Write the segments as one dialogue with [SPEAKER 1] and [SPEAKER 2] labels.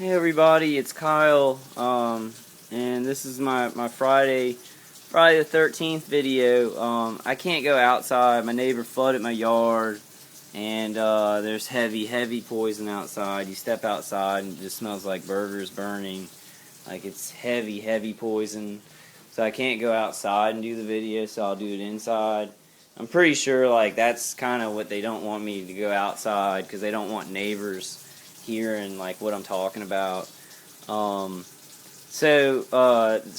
[SPEAKER 1] Hey everybody, it's Kyle, and this is my Friday the 13th video. I can't go outside. My neighbor flooded my yard, and there's heavy poison outside. You step outside and it just smells like burgers burning. Like it's heavy poison. So I can't go outside and do the video, so I'll do it inside. I'm pretty sure like that's kind of what they don't want me to go outside, because they don't want neighbors hearing like what I'm talking about. So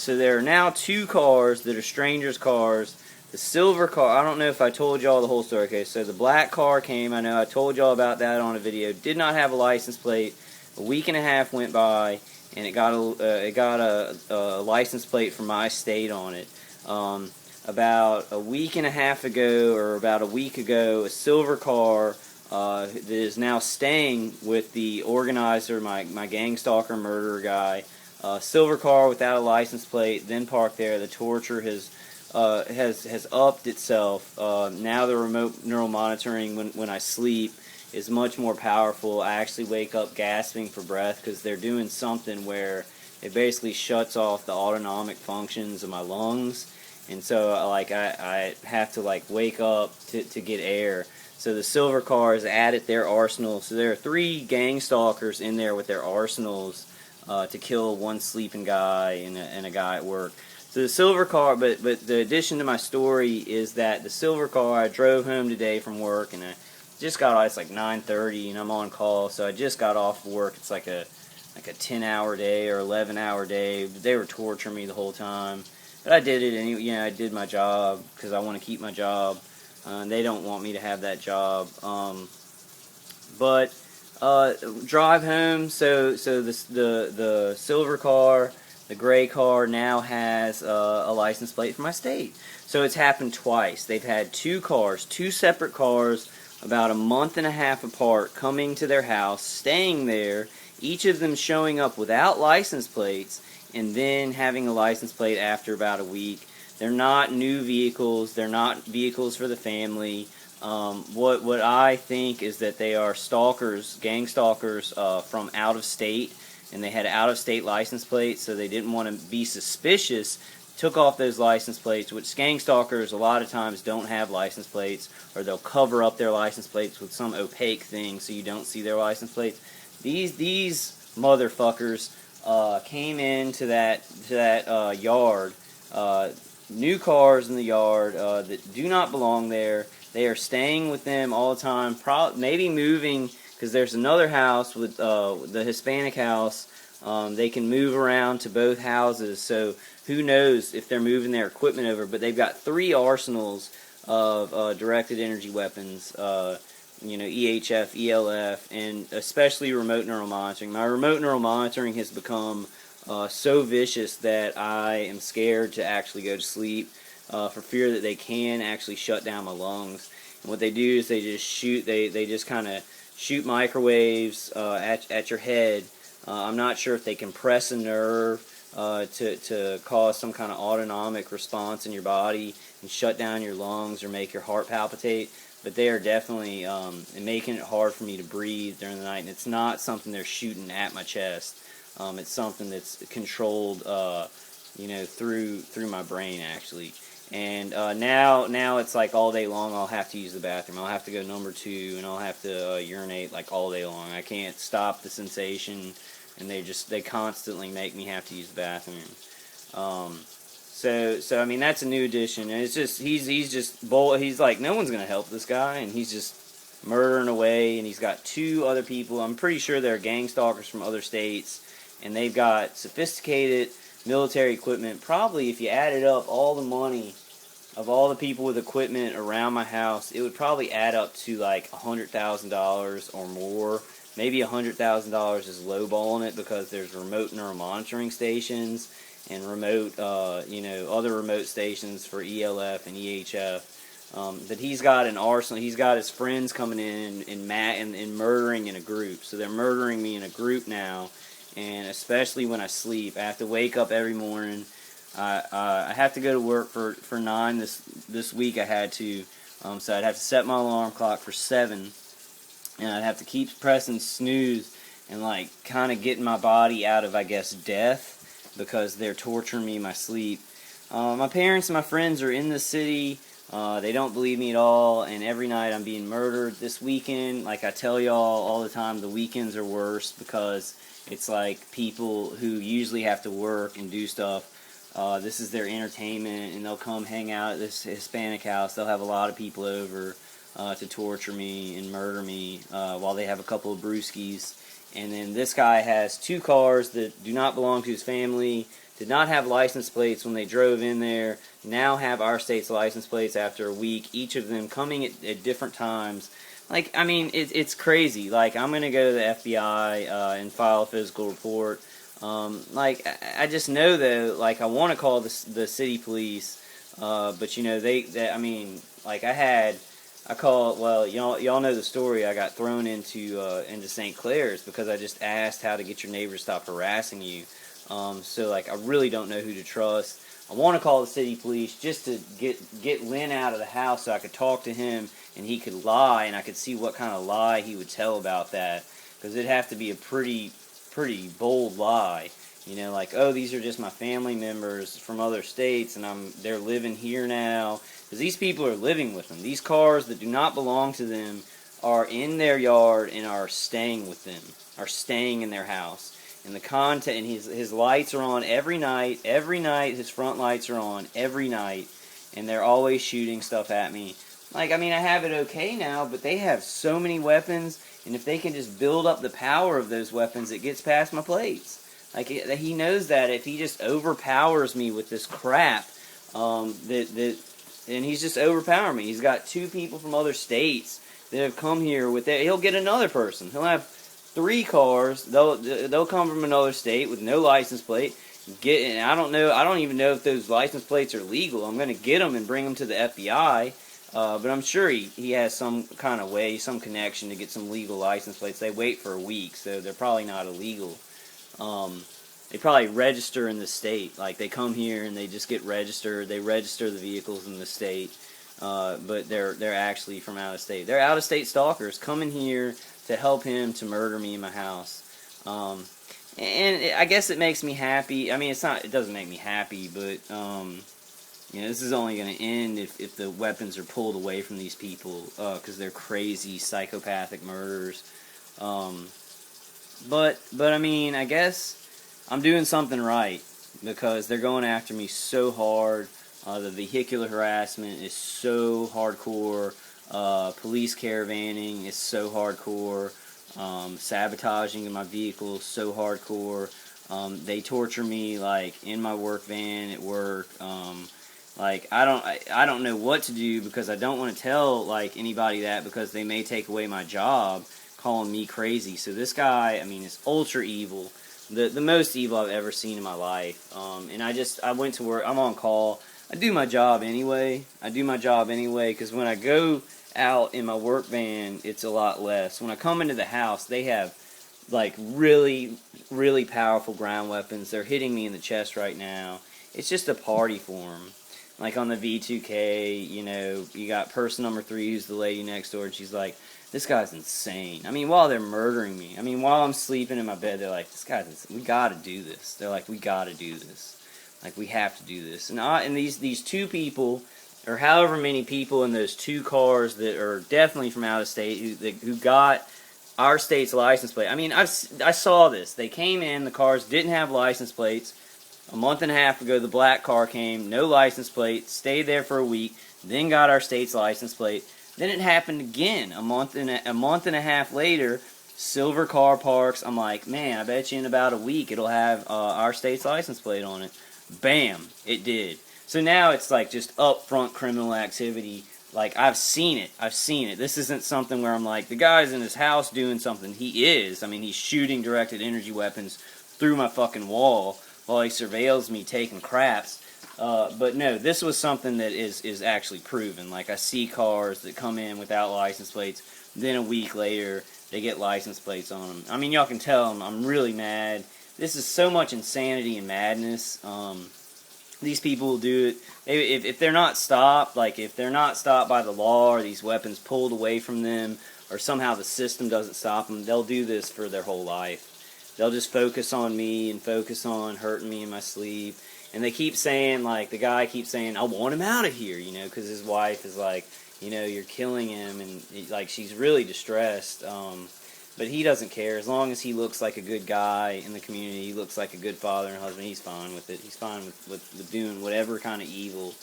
[SPEAKER 1] there are now two cars that are strangers' cars. The silver car, I don't know if I told y'all the whole story. Okay, so the black car came. I know I told y'all about that on a video. Did not have a license plate. A week and a half went by, and it got a license plate from my state on it. About a week and a half ago, or about a week ago, a silver car that is now staying with the organizer, my gang stalker murderer guy. Silver car without a license plate, then parked there. The torture has upped itself. Now the remote neural monitoring when I sleep is much more powerful. I actually wake up gasping for breath because they're doing something where it basically shuts off the autonomic functions of my lungs, and so I have to like wake up to get air. So the silver car has added their arsenal. So there are 3 gang stalkers in there with their arsenals to kill one sleeping guy and a guy at work. So the silver car, but the addition to my story is that the silver car, I drove home today from work, and I just got off. It's like 9:30, and I'm on call, so I just got off work. It's like a 10-hour day or 11-hour day. They were torturing me the whole time, but I did it anyway. I did my job because I want to keep my job. They don't want me to have that job. But drive home. So the silver car, the gray car, now has a license plate for my state. So it's happened twice. They've had 2 cars, 2 separate cars, about a month and a half apart, coming to their house, staying there, each of them showing up without license plates, and then having a license plate after about a week. They're not new vehicles. They're not vehicles for the family. What I think is that they are stalkers, gang stalkers from out of state, and they had out of state license plates, so they didn't want to be suspicious. Took off those license plates, which gang stalkers a lot of times don't have license plates, or they'll cover up their license plates with some opaque thing so you don't see their license plates. These motherfuckers came into that yard. New cars in the yard that do not belong there. They are staying with them all the time, maybe moving, because there's another house with the Hispanic house. They can move around to both houses, so who knows if they're moving their equipment over. But they've got 3 arsenals of directed energy weapons, EHF, ELF, and especially remote neural monitoring. My remote neural monitoring has become so vicious that I am scared to actually go to sleep for fear that they can actually shut down my lungs. And what they do is they just shoot. They just kind of shoot microwaves at your head. I'm not sure if they compress a nerve to cause some kind of autonomic response in your body and shut down your lungs or make your heart palpitate. But they are definitely making it hard for me to breathe during the night. And it's not something they're shooting at my chest. It's something that's controlled, through my brain actually. And now it's like all day long I'll have to use the bathroom. I'll have to go number 2, and I'll have to urinate like all day long. I can't stop the sensation, and they constantly make me have to use the bathroom. So I mean, that's a new addition, and it's just he's like, no one's gonna help this guy, and he's just murdering away. And he's got 2 other people. I'm pretty sure they're gang stalkers from other states, and they've got sophisticated military equipment. Probably, if you added up all the money of all the people with equipment around my house, it would probably add up to like $100,000 or more. Maybe $100,000 is lowballing it, because there's remote neural monitoring stations and remote, other remote stations for ELF and EHF. But he's got an arsenal. He's got his friends coming in and murdering in a group. So they're murdering me in a group now, and especially when I sleep. I have to wake up every morning. I have to go to work for 9 this week. I had to, so I'd have to set my alarm clock for 7, and I'd have to keep pressing snooze and like kind of getting my body out of, I guess, death, because they're torturing me in my sleep. My parents and my friends are in the city. They don't believe me at all, and every night I'm being murdered. This weekend, like I tell y'all all the time, the weekends are worse because it's like people who usually have to work and do stuff. This is their entertainment, and they'll come hang out at this Hispanic house. They'll have a lot of people over to torture me and murder me while they have a couple of brewskis. And then this guy has 2 cars that do not belong to his family, did not have license plates when they drove in there, now have our state's license plates after a week, each of them coming at different times. Like, I mean, it's crazy. Like, I'm going to go to the FBI and file a physical report. Like, I just know, though, like, I want to call the city police, but, you know, I mean, like, well, y'all know the story. I got thrown into St. Clair's because I just asked how to get your neighbor to stop harassing you. So like, I really don't know who to trust. I want to call the city police just to get Lynn out of the house so I could talk to him and he could lie, and I could see what kind of lie he would tell about that, because it'd have to be a pretty bold lie. You know, like, oh, these are just my family members from other states, and they're living here now. Because these people are living with them. These cars that do not belong to them are in their yard and are staying with them, are staying in their house. And the content, and his lights are on every night. Every night, his front lights are on every night, and they're always shooting stuff at me. Like, I mean, I have it okay now, but they have so many weapons, and if they can just build up the power of those weapons, it gets past my plates. Like, he knows that if he just overpowers me with this crap, and he's just overpowering me. He's got 2 people from other states that have come here with it. He'll get another person. He'll have 3 cars. They'll come from another state with no license plate. And I don't even know if those license plates are legal. I'm going to get them and bring them to the FBI. But I'm sure he has some kind of way, some connection to get some legal license plates. They wait for a week, so they're probably not illegal. They probably register in the state. Like, they come here and they just get registered. They register the vehicles in the state, but they're actually from out of state. They're out of state stalkers coming here to help him to murder me in my house. And I guess it makes me happy. I mean, it doesn't make me happy, but you know, this is only going to end if the weapons are pulled away from these people, because they're crazy, psychopathic murderers. But I mean, I guess I'm doing something right, because they're going after me so hard. The vehicular harassment is so hardcore. Police caravanning is so hardcore. Sabotaging of my vehicle is so hardcore. They torture me, like, in my work van at work. Like, I don't know what to do, because I don't want to tell, like, anybody that, because they may take away my job, calling me crazy. So this guy, I mean, is ultra evil. The most evil I've ever seen in my life. And I went to work. I'm on call. I do my job anyway. Because when I go out in my work van, it's a lot less. When I come into the house, they have, like, really, really powerful ground weapons. They're hitting me in the chest right now. It's just a party for them. Like, on the V2K, you know, you got person number 3, who's the lady next door, and she's like, this guy's insane. I mean, while they're murdering me. I mean, while I'm sleeping in my bed, they're like, this guy's insane. We gotta do this. They're like, we gotta do this. Like, we have to do this. And these 2 people, or however many people in those 2 cars that are definitely from out of state, who got our state's license plate. I mean, I saw this. They came in, the cars didn't have license plates. A month and a half ago, the black car came, no license plate, stayed there for a week, then got our state's license plate. Then it happened again a month and a half later. Silver car parks. I'm like, man, I bet you in about a week it'll have our state's license plate on it. Bam, it did. So now it's like just upfront criminal activity. Like, I've seen it. This isn't something where I'm like, the guy's in his house doing something. He is. I mean, he's shooting directed energy weapons through my fucking wall while he surveils me taking craps. But no, this was something that is actually proven. Like, I see cars that come in without license plates, then a week later, they get license plates on them. I mean, y'all can tell I'm really mad. This is so much insanity and madness. These people will do it. If they're not stopped, like, if they're not stopped by the law, or these weapons pulled away from them, or somehow the system doesn't stop them, they'll do this for their whole life. They'll just focus on me and focus on hurting me in my sleep. And they keep saying, like, the guy keeps saying, I want him out of here, you know, because his wife is like, you know, you're killing him, and like, she's really distressed. But he doesn't care. As long as he looks like a good guy in the community, he looks like a good father and husband, he's fine with it. He's fine with doing whatever kind of evil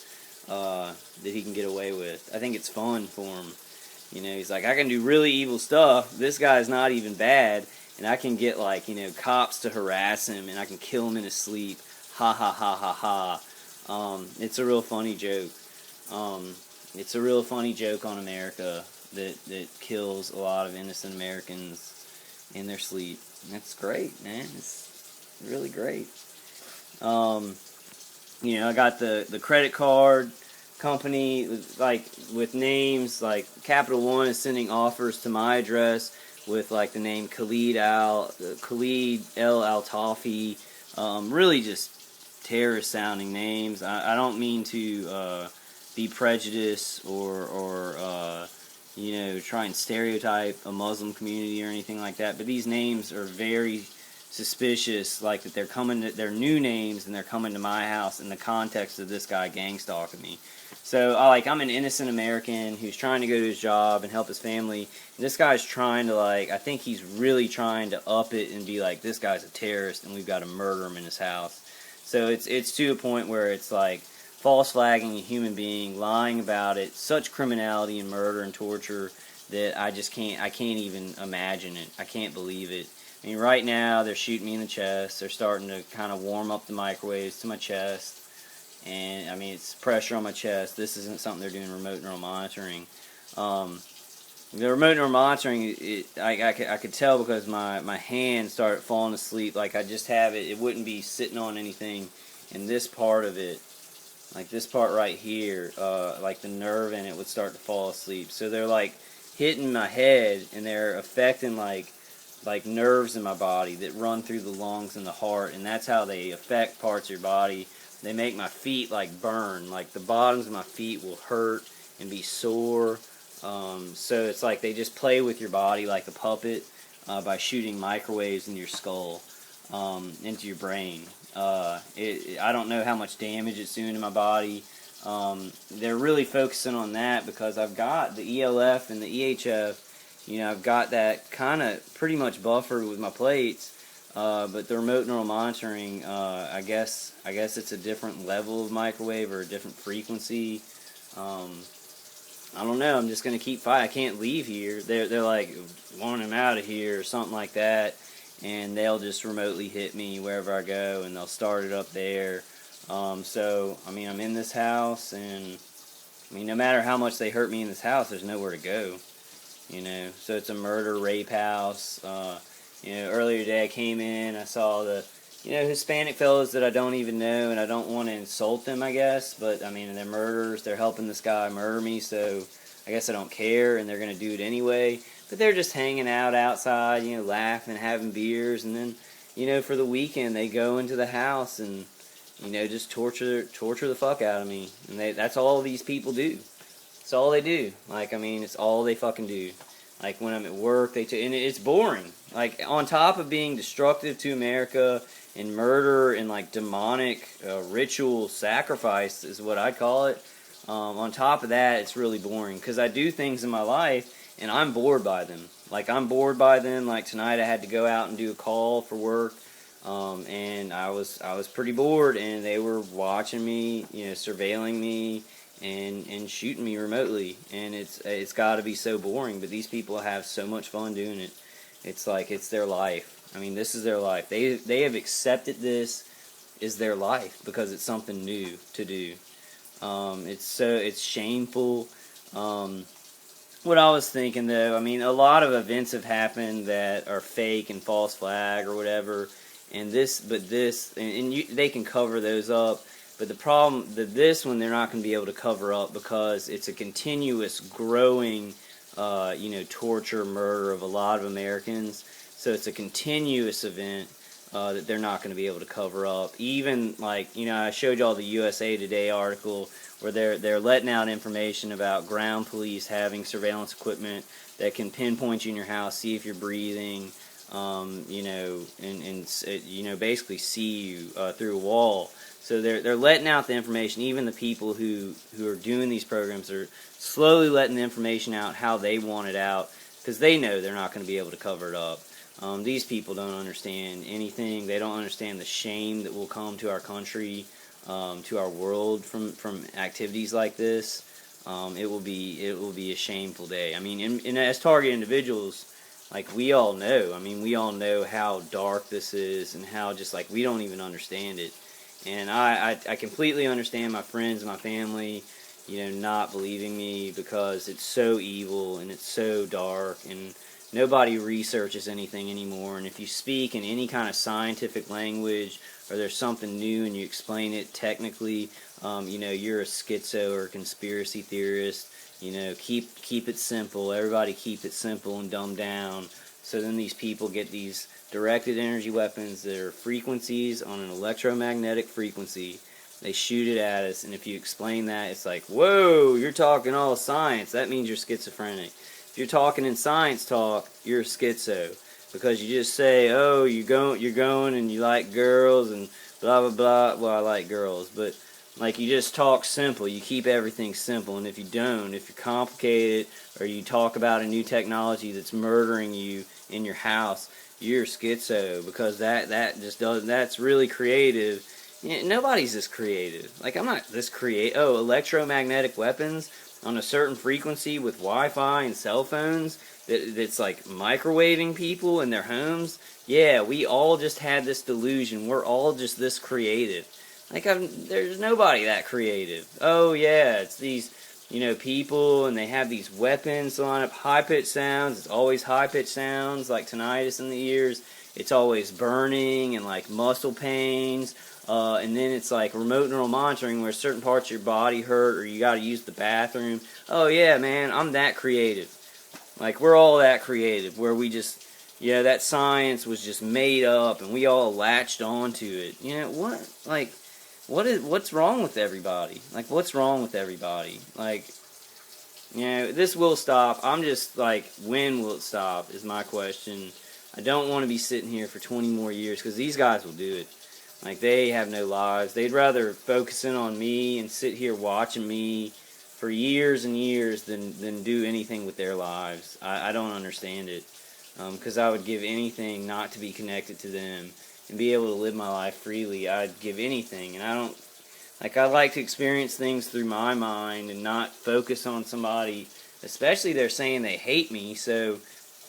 [SPEAKER 1] that he can get away with. I think it's fun for him. You know, he's like, I can do really evil stuff. This guy's not even bad, and I can get, like, you know, cops to harass him, and I can kill him in his sleep. Ha ha ha ha ha. It's a real funny joke. It's a real funny joke on America that kills a lot of innocent Americans in their sleep. And that's great, man. It's really great. You know, I got the credit card company, like, with names, like, Capital One is sending offers to my address with, like, the name Khalid El Altafi. Really just terrorist sounding names. I don't mean to be prejudiced or you know, try and stereotype a Muslim community or anything like that, but these names are very suspicious, like that they're new names, and they're coming to my house in the context of this guy gang stalking me. So, I'm an innocent American who's trying to go to his job and help his family, and this guy's trying to, like, I think he's really trying to up it and be like, this guy's a terrorist, and we've got to murder him in his house. So it's to a point where it's like false flagging a human being, lying about it, such criminality and murder and torture that I can't even imagine it. I can't believe it. I mean, right now, they're shooting me in the chest. They're starting to kind of warm up the microwaves to my chest. And, I mean, it's pressure on my chest. This isn't something they're doing remote neural monitoring. The remote neural monitoring, I could tell because my hand started falling asleep. Like, I just have it. It wouldn't be sitting on anything. And this part of it, like this part right here, like the nerve in it would start to fall asleep. So they're, like, hitting my head, and they're affecting, like nerves in my body that run through the lungs and the heart, and that's how they affect parts of your body. They make my feet, like, burn. Like, the bottoms of my feet will hurt and be sore. So it's like they just play with your body like a puppet by shooting microwaves into your skull, into your brain. I don't know how much damage it's doing to my body. They're really focusing on that because I've got the ELF and the EHF. You know, I've got that kind of pretty much buffered with my plates, but the remote neural monitoring, I guess it's a different level of microwave or a different frequency. I don't know. I'm just gonna keep fighting. I can't leave here. They're like, want him out of here or something like that, and they'll just remotely hit me wherever I go, and they'll start it up there. So I mean, I'm in this house, and I mean, no matter how much they hurt me in this house, there's nowhere to go. You know, so it's a murder rape house. You know, earlier today I came in, I saw the, you know, Hispanic fellows that I don't even know, and I don't want to insult them, I guess, but I mean, they're murderers. They're helping this guy murder me, so I guess I don't care, and they're going to do it anyway. But they're just hanging out outside, you know, laughing, having beers, and then, you know, for the weekend they go into the house and, you know, just torture the fuck out of me. And that's all these people do. It's all they do. Like, I mean, it's all they fucking do. Like, when I'm at work, and it's boring. Like, on top of being destructive to America and murder and, like, demonic ritual sacrifice is what I call it. On top of that, it's really boring. Because I do things in my life, and I'm bored by them. Like, I'm bored by them. Like, tonight I had to go out and do a call for work. And I was pretty bored, and they were watching me, you know, surveilling me, and shooting me remotely, and it's got to be so boring, but these people have so much fun doing it. It's like it's their life. I mean, this is their life. They have accepted this as their life because it's something new to do. It's shameful. What I was thinking, though, I mean, a lot of events have happened that are fake and false flag or whatever, and they can cover those up. But the problem, this one, they're not going to be able to cover up because it's a continuous, growing, you know, torture, murder of a lot of Americans. So it's a continuous event. that they're not going to be able to cover up. Even like, I showed y'all the USA Today article where they're letting out information about ground police having surveillance equipment that can pinpoint you in your house, see if you're breathing, basically see you through a wall. So they're letting out the information. Even the people who are doing these programs are slowly letting the information out how they want it out, because they know they're not going to be able to cover it up. These people don't understand anything. They don't understand the shame that will come to our country, to our world from activities like this. It will be a shameful day. I mean, and as target individuals, like we all know. I mean, we all know how dark this is and how just like we don't even understand it. And I completely understand my friends and my family, not believing me because it's so evil and it's so dark and nobody researches anything anymore. And if you speak in any kind of scientific language or there's something new and you explain it technically, you're a schizo or a conspiracy theorist. Keep it simple. Everybody keep it simple and dumb down. So then these people get these directed energy weapons that are frequencies on an electromagnetic frequency. They shoot it at us, and if you explain that, it's like, whoa, you're talking all science. That means you're schizophrenic. If you're talking in science talk, you're schizo. Because you just say, oh, you're going and you like girls and blah, blah, blah. Well, I like girls, but like you just talk simple. You keep everything simple, and if you don't, if you're complicated or you talk about a new technology that's murdering you in your house, you're schizo, because that just doesn't. That's really creative. Nobody's this creative. Like, I'm not this creative. Oh, electromagnetic weapons on a certain frequency with Wi-Fi and cell phones that's like microwaving people in their homes. Yeah, we all just had this delusion. We're all just this creative. Like, there's nobody that creative. Oh yeah, it's these people, and they have these weapons to line up high-pitched sounds. It's always high-pitched sounds, like tinnitus in the ears. It's always burning and, like, muscle pains. And then it's, like, remote neural monitoring where certain parts of your body hurt or you got to use the bathroom. Oh, yeah, man, I'm that creative. Like, we're all that creative, where we just, that science was just made up and we all latched onto it. What? Like, what's wrong with everybody? Like, what's wrong with everybody? Like, this will stop. I'm just like, when will it stop is my question. I don't want to be sitting here for 20 more years, because these guys will do it. Like, they have no lives. They'd rather focus in on me and sit here watching me for years and years than do anything with their lives. I don't understand it, because I would give anything not to be connected to them and be able to live my life freely. I'd give anything, and I like to experience things through my mind and not focus on somebody, especially they're saying they hate me, so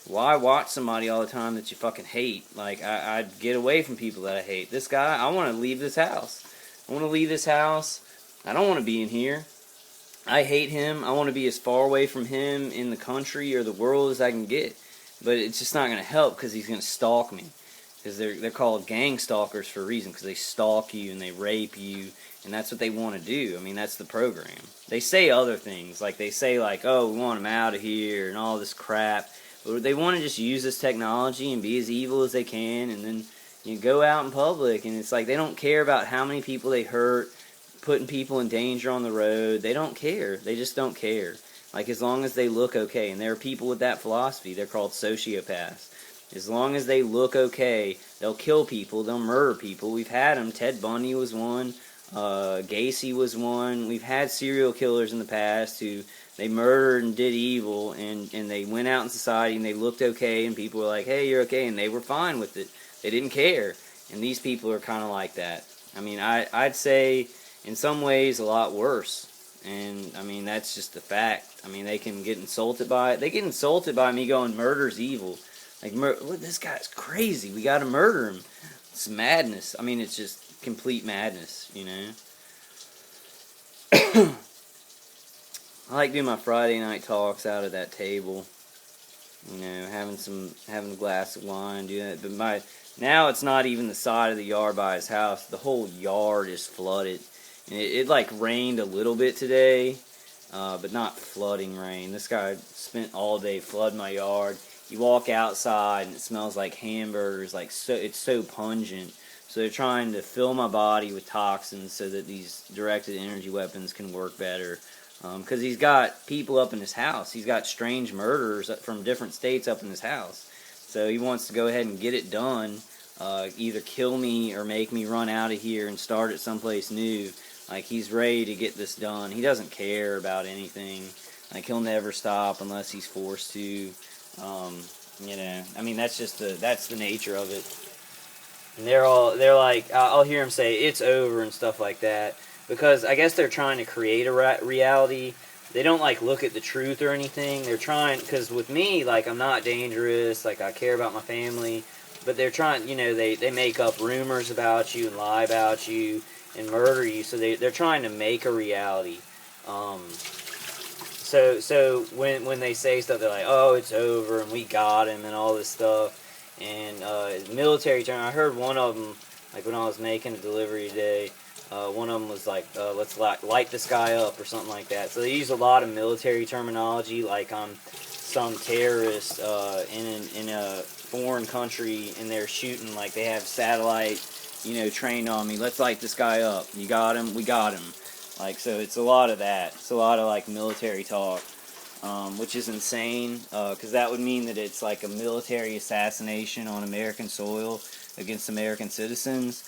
[SPEAKER 1] why watch somebody all the time that you fucking hate? Like, I'd get away from people that I hate. This guy, I want to leave this house. I want to leave this house. I don't want to be in here. I hate him. I want to be as far away from him in the country or the world as I can get. But it's just not going to help, because he's going to stalk me. Because they're called gang stalkers for a reason, because they stalk you and they rape you, and that's what they want to do. I mean, that's the program. They say other things, like they say, like, oh, we want him out of here and all this crap. But they want to just use this technology and be as evil as they can, and then go out in public, and it's like they don't care about how many people they hurt, putting people in danger on the road. They don't care. They just don't care. Like, as long as they look okay. And there are people with that philosophy. They're called sociopaths. As long as they look okay, they'll kill people, they'll murder people. We've had them. Ted Bundy was one. Gacy was one. We've had serial killers in the past who they murdered and did evil, and they went out in society and they looked okay, and people were like, hey, you're okay, and they were fine with it. They didn't care. And these people are kind of like that. I mean, I'd say in some ways a lot worse. And, I mean, that's just a fact. I mean, they can get insulted by it. They get insulted by me going, murder's evil. Like, look, this guy's crazy. We gotta murder him. It's madness. I mean, it's just complete madness, I like doing my Friday night talks out at that table. Having a glass of wine, doing that. But now it's not even the side of the yard by his house. The whole yard is flooded. And it like rained a little bit today, but not flooding rain. This guy spent all day flooding my yard. you walk outside and it smells like hamburgers, like so it's so pungent. So they're trying to fill my body with toxins so that these directed energy weapons can work better. Because he's got people up in his house. He's got strange murderers from different states up in his house. So he wants to go ahead and get it done. Either kill me or make me run out of here and start at someplace new. Like, he's ready to get this done. He doesn't care about anything. Like, he'll never stop unless he's forced to. I mean, that's the nature of it. And they're like, I'll hear them say, it's over and stuff like that. Because I guess they're trying to create a reality. They don't, like, look at the truth or anything. They're trying, because with me, like, I'm not dangerous. Like, I care about my family. But they're trying, they make up rumors about you and lie about you and murder you. So they're trying to make a reality. So when they say stuff, they're like, oh, it's over and we got him and all this stuff. And military term, I heard one of them, like when I was making a delivery today, one of them was like, let's light this guy up or something like that. So they use a lot of military terminology, like I'm some terrorist in a foreign country and they're shooting, like they have satellite, trained on me. Let's light this guy up. You got him? We got him. Like, so it's a lot of that. It's a lot of, like, military talk, which is insane, because that would mean that it's like a military assassination on American soil against American citizens.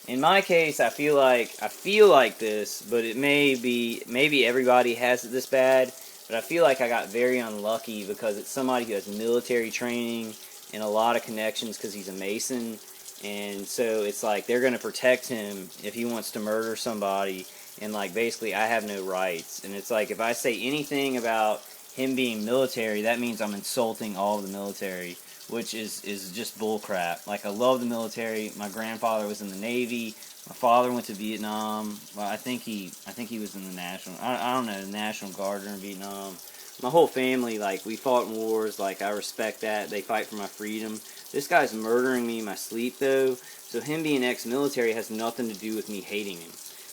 [SPEAKER 1] In my case, I feel like this, but it maybe everybody has it this bad, but I feel like I got very unlucky because it's somebody who has military training and a lot of connections because he's a Mason, and so it's like they're going to protect him if he wants to murder somebody. And, like, basically, I have no rights. And it's like, if I say anything about him being military, that means I'm insulting all of the military, which is just bullcrap. Like, I love the military. My grandfather was in the Navy. My father went to Vietnam. Well, I think he was in the I don't know, the National Guard in Vietnam. My whole family, like, we fought in wars. Like, I respect that. They fight for my freedom. This guy's murdering me in my sleep, though. So him being ex-military has nothing to do with me hating him.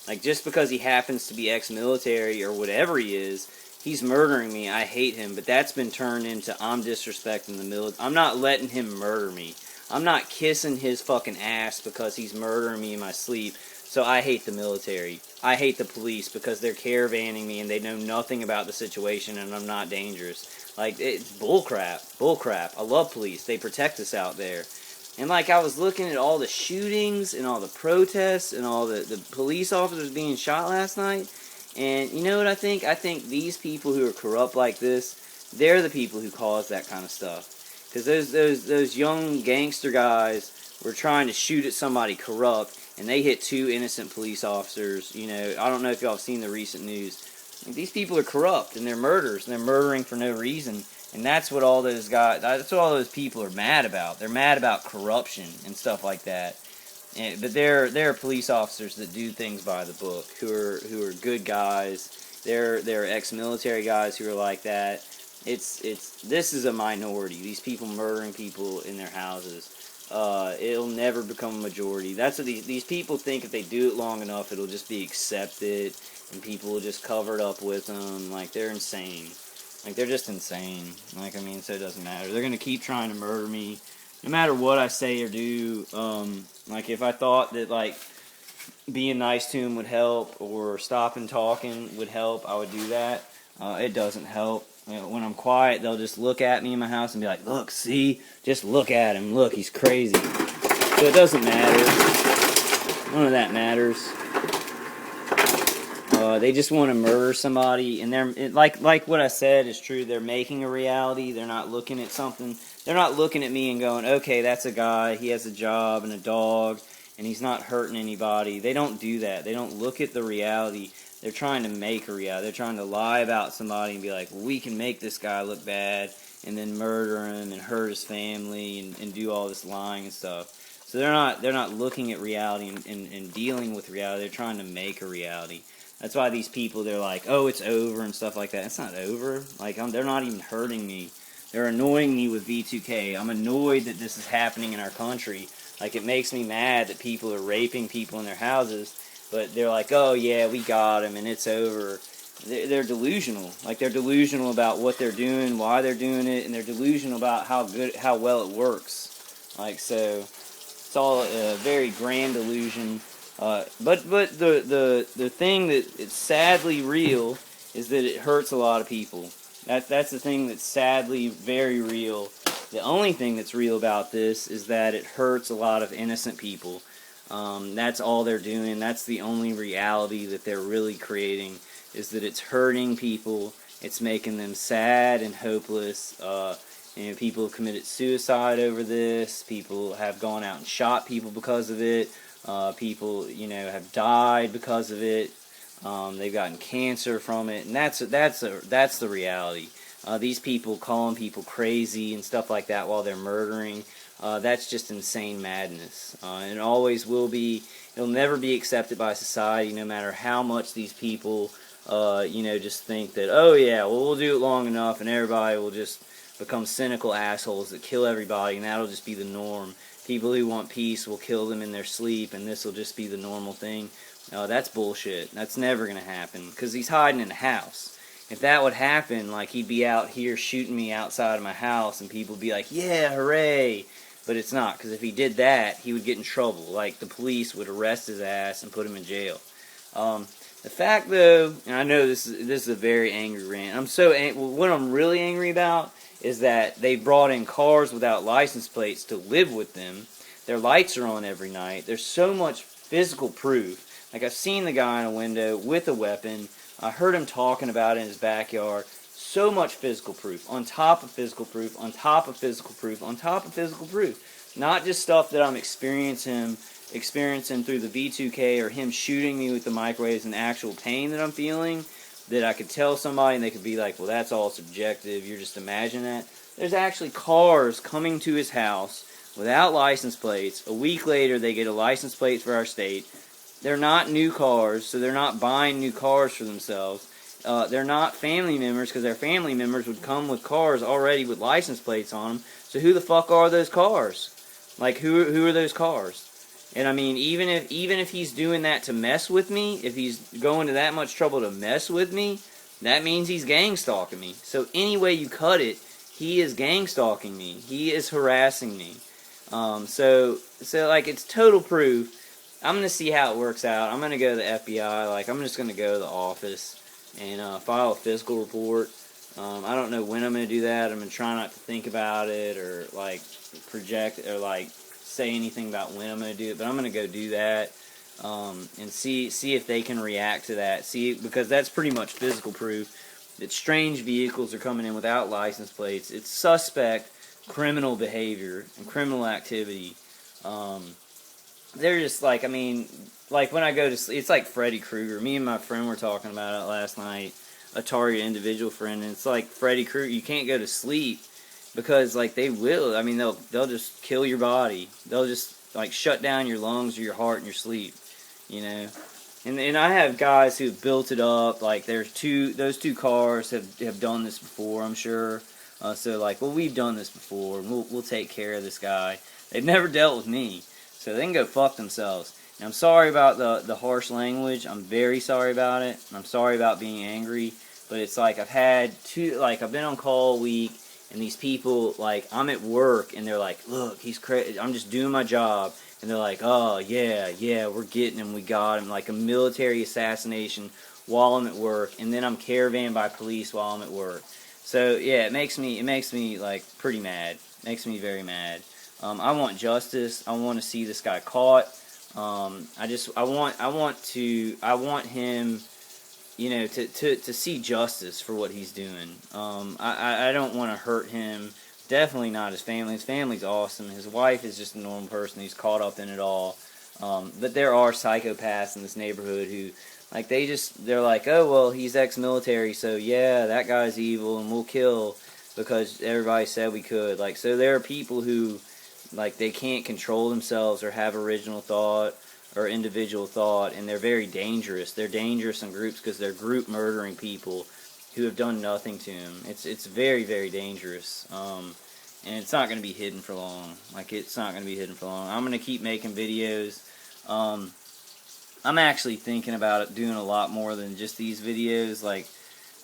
[SPEAKER 1] Like, just because he happens to be ex-military or whatever he is, he's murdering me. I hate him. But that's been turned into I'm disrespecting the military. I'm not letting him murder me. I'm not kissing his fucking ass because he's murdering me in my sleep. So I hate the military. I hate the police because they're caravanning me and they know nothing about the situation and I'm not dangerous. Like, it's bullcrap. Bullcrap. I love police. They protect us out there. And, like, I was looking at all the shootings and all the protests and all the police officers being shot last night. And you know what I think? I think these people who are corrupt like this, they're the people who cause that kind of stuff. Because those young gangster guys were trying to shoot at somebody corrupt, and they hit 2 innocent police officers. I don't know if y'all have seen the recent news. Like, these people are corrupt, and they're murderers, and they're murdering for no reason. And that's what all those people are mad about. They're mad about corruption and stuff like that. But there are police officers that do things by the book, who are good guys. There are ex-military guys who are like that. This is a minority. These people murdering people in their houses. It'll never become a majority. That's what these people think. If they do it long enough, it'll just be accepted, and people will just cover it up with them. Like, they're insane. Like, they're just insane. Like, I mean, so it doesn't matter. They're going to keep trying to murder me, no matter what I say or do. Like, if I thought that, like, being nice to them would help, or stopping talking would help, I would do that. It doesn't help. When I'm quiet, they'll just look at me in my house and be like, look, see? Just look at him. Look, he's crazy. So it doesn't matter. None of that matters. They just want to murder somebody, and they're like what I said is true. They're making a reality. They're not looking at something. They're not looking at me and going, okay, that's a guy. He has a job and a dog, and he's not hurting anybody. They don't do that. They don't look at the reality. They're trying to make a reality. They're trying to lie about somebody and be like, well, we can make this guy look bad, and then murder him and hurt his family and do all this lying and stuff. So they're not looking at reality and dealing with reality. They're trying to make a reality. That's why these people, they're like, oh, it's over and stuff like that. It's not over. Like, they're not even hurting me. They're annoying me with V2K. I'm annoyed that this is happening in our country. Like, it makes me mad that people are raping people in their houses, but they're like, oh, yeah, we got him, and it's over. they're delusional. Like, they're delusional about what they're doing, why they're doing it, and they're delusional about how well it works. Like, so it's all a very grand delusion. But the thing that it's sadly real is that it hurts a lot of people. That's the thing that's sadly very real. The only thing that's real about this is that it hurts a lot of innocent people. That's all they're doing. That's the only reality that they're really creating, is that it's hurting people. It's making them sad and hopeless. People have committed suicide over this. People have gone out and shot people because of it. People, have died because of it. They've gotten cancer from it, and that's the reality. These people calling people crazy and stuff like that while they're murdering, that's just insane madness. And it always will be. It'll never be accepted by society, no matter how much these people, just think that, oh yeah, well, we'll do it long enough, and everybody will just become cynical assholes that kill everybody, and that'll just be the norm. People who want peace will kill them in their sleep, and this will just be the normal thing. That's bullshit. That's never going to happen, because he's hiding in the house. If that would happen, like, he'd be out here shooting me outside of my house, and people would be like, yeah, hooray. But it's not, because if he did that, he would get in trouble. Like, the police would arrest his ass and put him in jail. The fact, though, and I know this is a very angry rant. What I'm really angry about is that they brought in cars without license plates to live with them. Their lights are on every night. There's so much physical proof. Like, I've seen the guy in a window with a weapon. I heard him talking about it in his backyard. So much physical proof, on top of physical proof, on top of physical proof, on top of physical proof. Not just stuff that I'm experiencing through the B2K, or him shooting me with the microwaves, and actual pain that I'm feeling, that I could tell somebody and they could be like, well, that's all subjective, you're just imagining that. There's actually cars coming to his house without license plates. A week later, they get a license plate for our state. They're not new cars, so they're not buying new cars for themselves. They're not family members, because their family members would come with cars already with license plates on them. So who the fuck are those cars? Like, who are those cars? And I mean, even if he's doing that to mess with me, if he's going to that much trouble to mess with me, that means he's gang stalking me. So any way you cut it, he is gang stalking me. He is harassing me. So like, it's total proof. I'm gonna see how it works out. I'm gonna go to the FBI. Like, I'm just gonna go to the office and file a physical report. I don't know when I'm gonna do that. I'm gonna try not to think about it, or like project, or like say anything about when I'm going to do it, but I'm going to go do that, and see if they can react to that. Because that's pretty much physical proof that strange vehicles are coming in without license plates. It's suspect criminal behavior and criminal activity. They're just like, I mean, like when I go to sleep, it's like Freddy Krueger. Me and my friend were talking about it last night, a target individual friend, and it's like Freddy Krueger. You can't go to sleep, because like they will. I mean, they'll just kill your body. They'll just like shut down your lungs or your heart in your sleep, And I have guys who've built it up. Like, those two cars have done this before, I'm sure. So like, well, we've done this before, and we'll take care of this guy. They've never dealt with me, so they can go fuck themselves. And I'm sorry about the harsh language. I'm very sorry about it. I'm sorry about being angry. But it's like, I've been on call all week. And these people, like, I'm at work, and they're like, look, he's crazy. I'm just doing my job. And they're like, oh, yeah, we're getting him. We got him. Like a military assassination while I'm at work. And then I'm caravaned by police while I'm at work. So, yeah, it makes me like, pretty mad. It makes me very mad. I want justice. I want to see this guy caught. I want him, to see justice for what he's doing. I don't want to hurt him. Definitely not his family. His family's awesome. His wife is just a normal person. He's caught up in it all. But there are psychopaths in this neighborhood who, like, they're like, oh, well, he's ex-military, so yeah, that guy's evil, and we'll kill because everybody said we could. Like, so there are people who, like, they can't control themselves or have original thought or individual thought, and they're very dangerous. They're dangerous in groups because they're group murdering people who have done nothing to him. It's very, very dangerous, and it's not going to be hidden for long. Like, it's not going to be hidden for long. I'm going to keep making videos. I'm actually thinking about it, doing a lot more than just these videos. Like,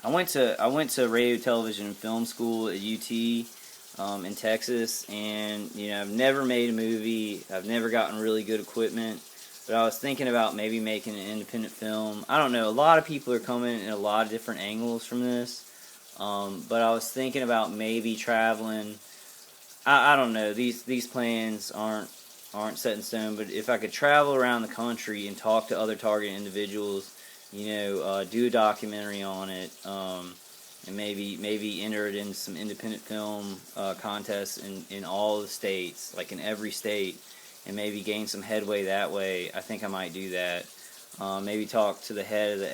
[SPEAKER 1] I went to radio, television, and film school at UT in Texas, and I've never made a movie. I've never gotten really good equipment, but I was thinking about maybe making an independent film. I don't know. A lot of people are coming in a lot of different angles from this, but I was thinking about maybe traveling. I don't know. These plans aren't set in stone, but if I could travel around the country and talk to other target individuals, do a documentary on it, and maybe enter it in some independent film contests in all the states, like in every state, and maybe gain some headway that way. I think I might do that. Maybe talk to the head of the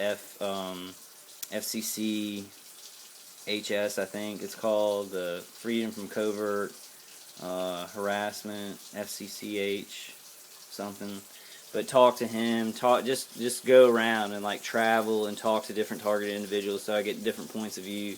[SPEAKER 1] FCC HS, I think it's called, the Freedom from Covert Harassment, FCCH something. But talk to him, just go around and like travel and talk to different targeted individuals, so I get different points of view.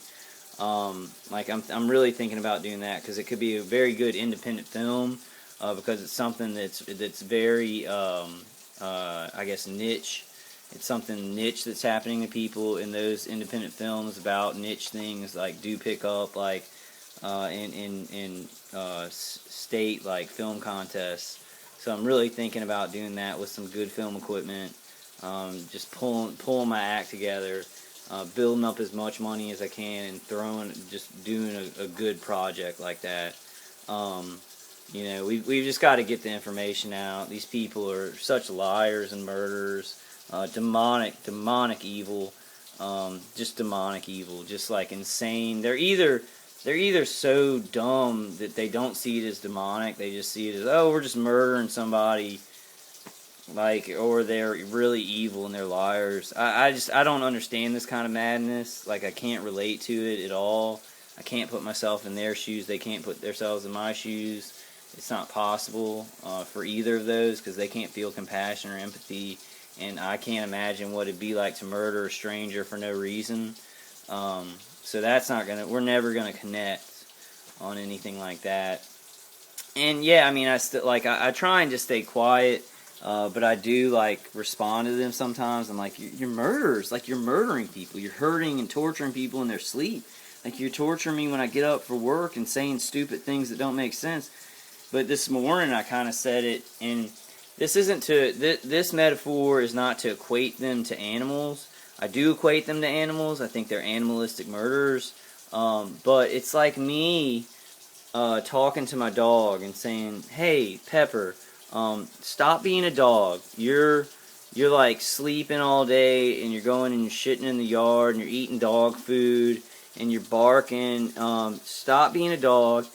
[SPEAKER 1] Like I'm really thinking about doing that, because it could be a very good independent film, because it's something that's very I guess niche. It's something niche that's happening to people, in those independent films about niche things like do pick up, like in state like film contests. So I'm really thinking about doing that with some good film equipment, just pulling my act together, building up as much money as I can, and just doing a good project like that. We've just got to get the information out. These people are such liars and murderers, demonic evil, just demonic evil, just like insane. They're either so dumb that they don't see it as demonic, they just see it as, oh, we're just murdering somebody, or they're really evil and they're liars. I don't understand this kind of madness. Like, I can't relate to it at all. I can't put myself in their shoes. They can't put themselves in my shoes. It's not possible for either of those, because they can't feel compassion or empathy, and I can't imagine what it'd be like to murder a stranger for no reason. So we're never gonna connect on anything like that. And yeah, I mean, I try and just stay quiet, but I do respond to them sometimes. I'm like, you're murderers, like you're murdering people, you're hurting and torturing people in their sleep. Like, you're torturing me when I get up for work and saying stupid things that don't make sense. But this morning I kind of said it, and this metaphor is not to equate them to animals. I do equate them to animals. I think they're animalistic murderers. But it's like me talking to my dog and saying, hey, Pepper, stop being a dog. You're like sleeping all day, and you're going and you're shitting in the yard, and you're eating dog food, and you're barking. Stop being a dog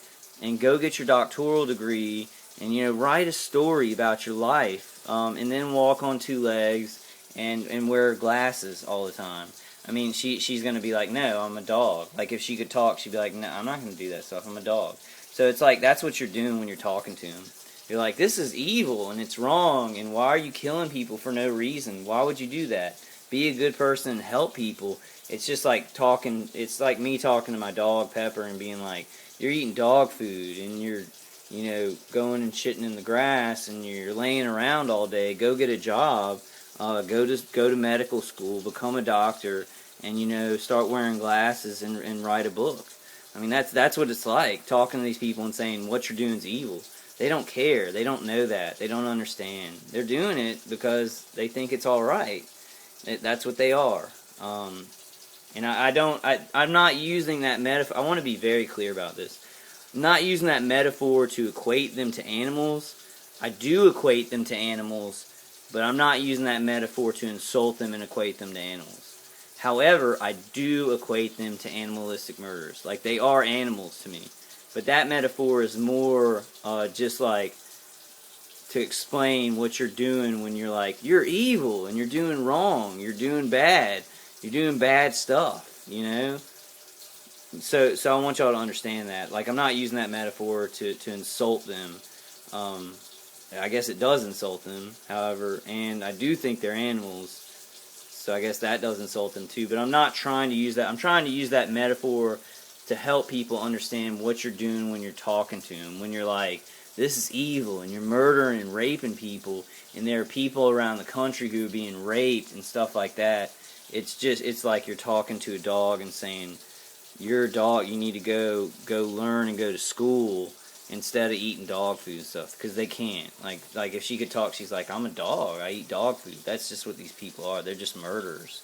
[SPEAKER 1] and go get your doctoral degree, and write a story about your life, and then walk on two legs and wear glasses all the time. I mean, she's going to be like, no, I'm a dog. Like, if she could talk, she'd be like, no, I'm not going to do that stuff. I'm a dog. So it's like, that's what you're doing when you're talking to him. You're like, this is evil, and it's wrong, and why are you killing people for no reason? Why would you do that? Be a good person and help people. It's just like talking, it's like me talking to my dog, Pepper, and being like, you're eating dog food, and you're, going and shitting in the grass, and you're laying around all day. Go get a job. Go to medical school, become a doctor, and start wearing glasses and write a book. I mean, that's what it's like, talking to these people and saying what you're doing is evil. They don't care. They don't know that. They don't understand. They're doing it because they think it's all right. That's what they are. And I'm not using that metaphor. I want to be very clear about this. I'm not using that metaphor to equate them to animals. I do equate them to animals, but I'm not using that metaphor to insult them and equate them to animals. However, I do equate them to animalistic murderers. Like, they are animals to me. But that metaphor is more just like to explain what you're doing when you're like, you're evil and you're doing wrong, you're doing bad stuff, So I want y'all to understand that. Like, I'm not using that metaphor to insult them. I guess it does insult them, however, and I do think they're animals, so I guess that does insult them too. But I'm not trying to use that. I'm trying to use that metaphor to help people understand what you're doing when you're talking to them. When you're like, this is evil, and you're murdering and raping people, and there are people around the country who are being raped and stuff like that. It's like you're talking to a dog and saying, "You're a dog. You need to go learn and go to school instead of eating dog food and stuff." Because they can't. Like if she could talk, she's like, "I'm a dog. I eat dog food." That's just what these people are. They're just murderers.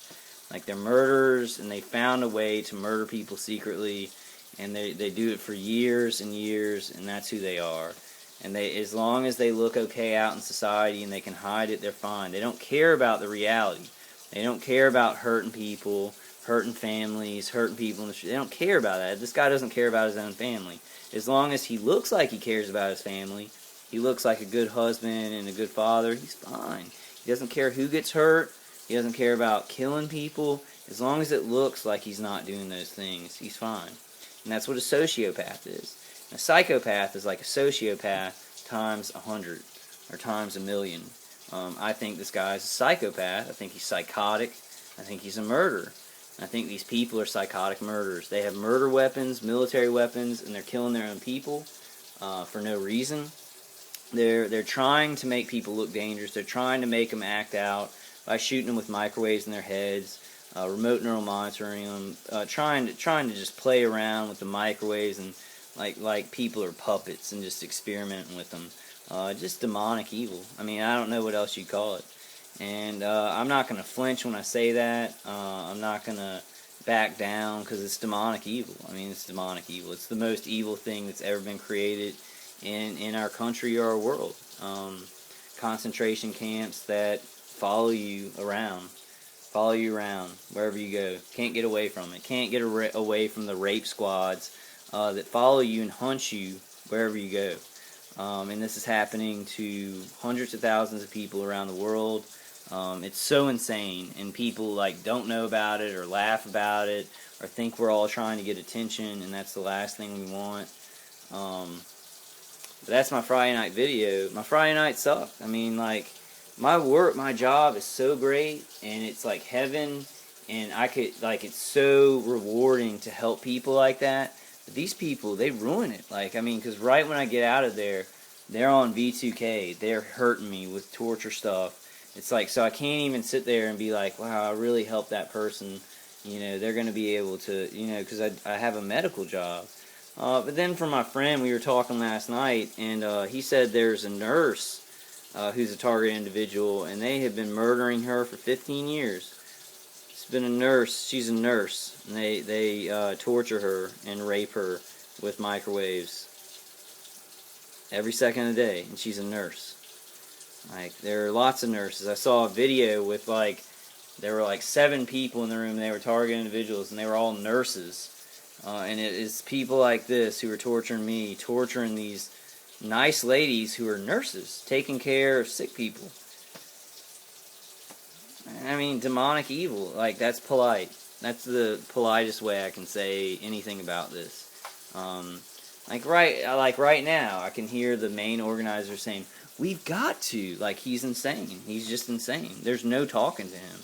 [SPEAKER 1] Like, they're murderers, and they found a way to murder people secretly, and they do it for years and years, and that's who they are. And as long as they look okay out in society and they can hide it, they're fine. They don't care about the reality. They don't care about hurting people, hurting families, hurting people in the street. They don't care about that. This guy doesn't care about his own family. As long as he looks like he cares about his family, he looks like a good husband and a good father, he's fine. He doesn't care who gets hurt. He doesn't care about killing people. As long as it looks like he's not doing those things, he's fine. And that's what a sociopath is. And a psychopath is like a sociopath times 100 or times 1,000,000. I think this guy is a psychopath. I think he's psychotic. I think he's a murderer. I think these people are psychotic murderers. They have murder weapons, military weapons, and they're killing their own people for no reason. They're trying to make people look dangerous. They're trying to make them act out by shooting them with microwaves in their heads, remote neural monitoring them, trying to just play around with the microwaves and like people are puppets and just experimenting with them. Just demonic evil. I mean, I don't know what else you'd call it. And I'm not going to flinch when I say that. I'm not going to back down because it's demonic evil. I mean, it's demonic evil. It's the most evil thing that's ever been created in our country or our world. Concentration camps that follow you around wherever you go. Can't get away from it. Can't get away from the rape squads that follow you and hunt you wherever you go. And this is happening to hundreds of thousands of people around the world. It's so insane, and people don't know about it or laugh about it or think we're all trying to get attention, and that's the last thing we want. But that's my Friday night video. My Friday night sucked. I mean, my job is so great, and it's like heaven, and it's so rewarding to help people like that. But these people, they ruin it. Because right when I get out of there, they're on V2K. They're hurting me with torture stuff. It's so I can't even sit there and be like, wow, I really helped that person. They're going to be able to, because I have a medical job. But then for my friend, we were talking last night, and he said there's a nurse who's a target individual, and they have been murdering her for 15 years. It's been a nurse. She's a nurse, and they torture her and rape her with microwaves every second of the day, and she's a nurse. There are lots of nurses. I saw a video with there were 7 people in the room. They were target individuals, and they were all nurses. And it is people like this who are torturing me, torturing these nice ladies who are nurses, taking care of sick people. I mean, demonic evil. That's polite. That's the politest way I can say anything about this. Right now, I can hear the main organizer saying, "We've got to." He's insane. He's just insane. There's no talking to him.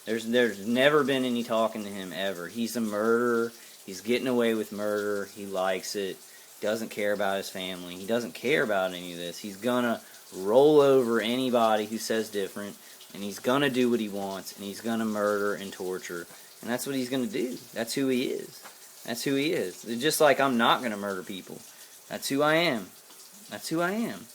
[SPEAKER 1] There's never been any talking to him ever. He's a murderer. He's getting away with murder. He likes it. He doesn't care about his family. He doesn't care about any of this. He's gonna roll over anybody who says different, and he's gonna do what he wants, and he's gonna murder and torture, and that's what he's gonna do. That's who he is. That's who he is. It's just like I'm not gonna murder people. That's who I am. That's who I am.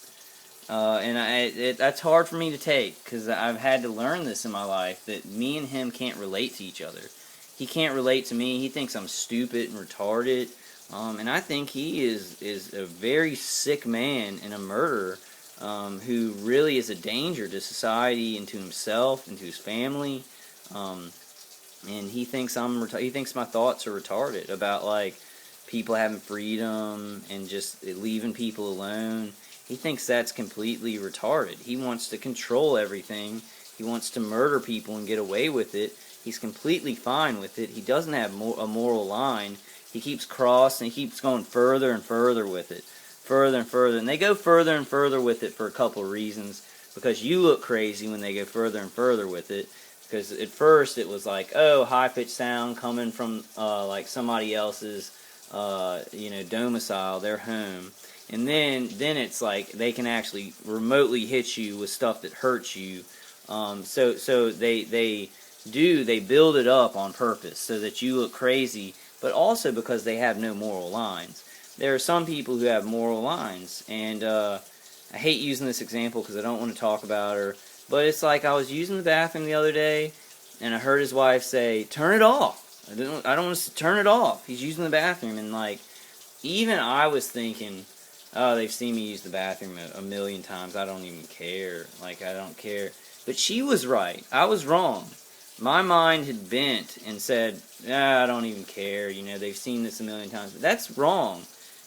[SPEAKER 1] That's hard for me to take, because I've had to learn this in my life, that me and him can't relate to each other. He can't relate to me. He thinks I'm stupid and retarded. And I think he is a very sick man and a murderer who really is a danger to society and to himself and to his family. And he thinks he thinks my thoughts are retarded about people having freedom and just leaving people alone. He thinks that's completely retarded. He wants to control everything. He wants to murder people and get away with it. He's completely fine with it. He doesn't have a moral line. He keeps crossing. He keeps going further and further with it. Further and further. And they go further and further with it for a couple of reasons. Because you look crazy when they go further and further with it. Because at first it was high-pitched sound coming from somebody else's domicile, their home. and then it's like they can actually remotely hit you with stuff that hurts you. So they build it up on purpose so that you look crazy, but also because they have no moral lines. There are some people who have moral lines, and I hate using this example because I don't want to talk about her, but it's like I was using the bathroom the other day, and I heard his wife say, "Turn it off." I don't want to turn it off. He's using the bathroom, and like, even I was thinking, oh, they've seen me use the bathroom a million times. I don't even care. Like, I don't care. But she was right. I was wrong. My mind had bent and said, I don't even care. You know, they've seen this a million times. But that's wrong.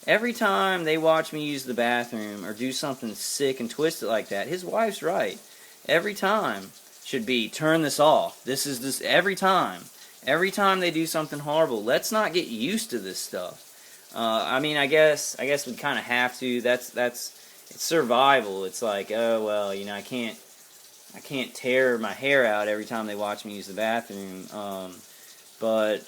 [SPEAKER 1] Every time they watch me use the bathroom or do something sick and twisted like that, his wife's right. Every time should be, turn this off. This is this every time. Every time they do something horrible, let's not get used to this stuff. I mean, I guess we kind of have to. That's it's survival. It's like, oh well, you know, I can't tear my hair out every time they watch me use the bathroom. But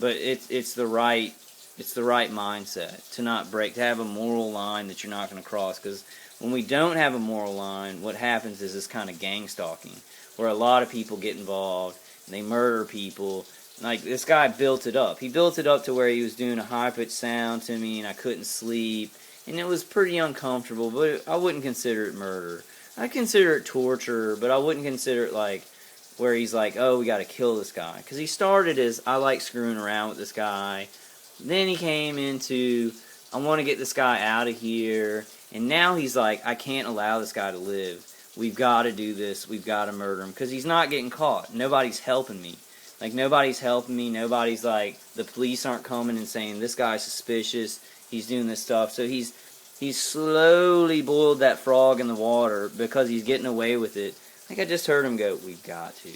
[SPEAKER 1] it's the right mindset to not break, to have a moral line that you're not going to cross. Because when we don't have a moral line, what happens is this kind of gang stalking, where a lot of people get involved. They murder people. Like, this guy built it up. He built it up to where he was doing a high-pitched sound to me, and I couldn't sleep. And it was pretty uncomfortable, but I wouldn't consider it murder. I consider it torture, but I wouldn't consider it, like, where he's like, oh, we gotta kill this guy. Because he started as, I like screwing around with this guy. Then he came into, I want to get this guy out of here. And now he's like, I can't allow this guy to live. We've got to do this. We've got to murder him. Because he's not getting caught. Nobody's helping me. Like, nobody's helping me. Nobody's like, the police aren't coming and saying, this guy's suspicious. He's doing this stuff. So he's slowly boiled that frog in the water because he's getting away with it. Like, I just heard him go, we've got to.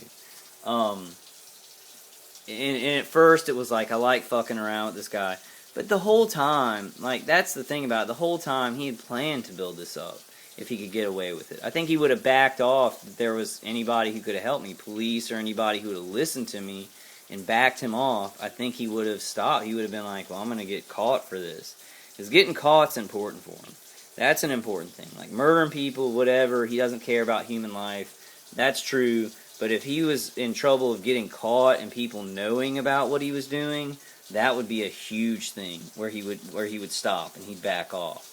[SPEAKER 1] And at first it was like, I like fucking around with this guy. But the whole time, like, that's the thing about it. The whole time he had planned to build this up. If he could get away with it. I think he would have backed off if there was anybody who could have helped me, police or anybody who would have listened to me and backed him off. I think he would have stopped. He would have been like, well, I'm going to get caught for this. Because getting caught's important for him. That's an important thing. Like, murdering people, whatever, he doesn't care about human life. That's true. But if he was in trouble of getting caught and people knowing about what he was doing, that would be a huge thing where he would stop and he'd back off.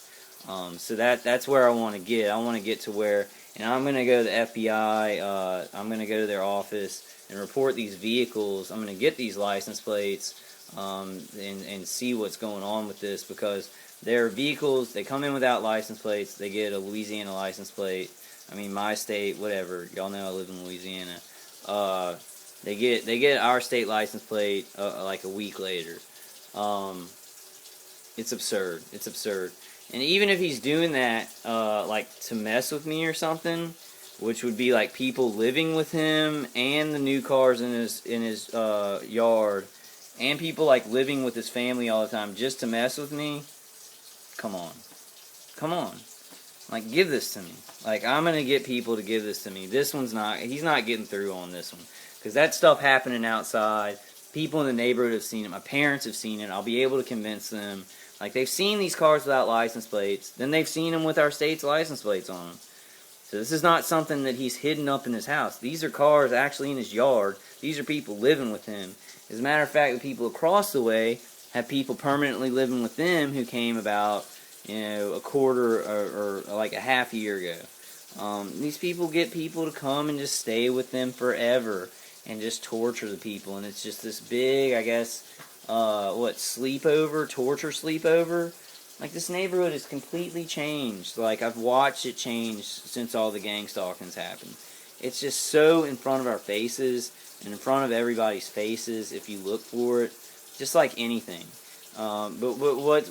[SPEAKER 1] So that's where I want to get. I want to get to where, and I'm going to go to the FBI, I'm going to go to their office and report these vehicles. I'm going to get these license plates and see what's going on with this, because their vehicles, they come in without license plates. They get a Louisiana license plate. I mean, my state, whatever. Y'all know I live in Louisiana. They get our state license plate like a week later. It's absurd. It's absurd. And even if he's doing that, like, to mess with me or something, which would be like people living with him and the new cars in his yard, and people like living with his family all the time just to mess with me, come on, like, give this to me. Like, I'm gonna get people to give this to me. This one's not. He's not getting through on this one, because that stuff happening outside. People in the neighborhood have seen it. My parents have seen it. I'll be able to convince them. Like, they've seen these cars without license plates. Then they've seen them with our state's license plates on them. So this is not something that he's hidden up in his house. These are cars actually in his yard. These are people living with him. As a matter of fact, the people across the way have people permanently living with them who came about, you know, a quarter or like a half a year ago. These people get people to come and just stay with them forever and just torture the people. And it's just this big, I guess, sleepover, torture sleepover. Like, this neighborhood has completely changed. Like, I've watched it change since all the gang stalkings happened. It's just so in front of our faces and in front of everybody's faces if you look for it, just like anything. But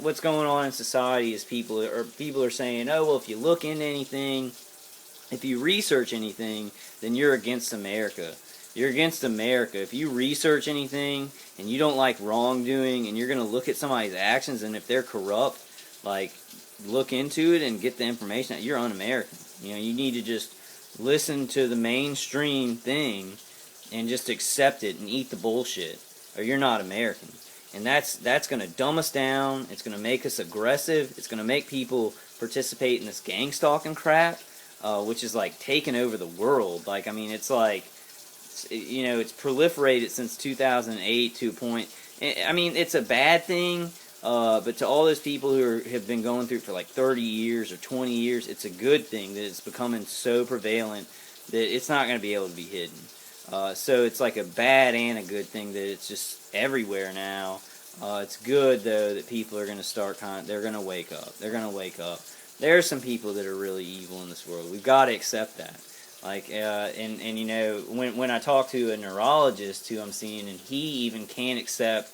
[SPEAKER 1] what's going on in society is people are saying, oh, well, if you look into anything, if you research anything, then you're against America. You're against America. If you research anything and you don't like wrongdoing and you're going to look at somebody's actions, and if they're corrupt, like, look into it and get the information out, you're un-American. You know, you need to just listen to the mainstream thing and just accept it and eat the bullshit, or you're not American. and that's going to dumb us down. It's going to make us aggressive. It's going to make people participate in this gang stalking crap, which is like taking over the world. Like, I mean, it's like, you know, it's proliferated since 2008 to a point. I mean, it's a bad thing, but to all those people who have been going through it for like 30 years or 20 years, it's a good thing that it's becoming so prevalent that it's not going to be able to be hidden. So it's like a bad and a good thing that it's just everywhere now. It's good, though, that people are going to start they're going to wake up. They're going to wake up. There are some people that are really evil in this world. We've got to accept that. Like, and you know, when I talk to a neurologist who I'm seeing, and he even can't accept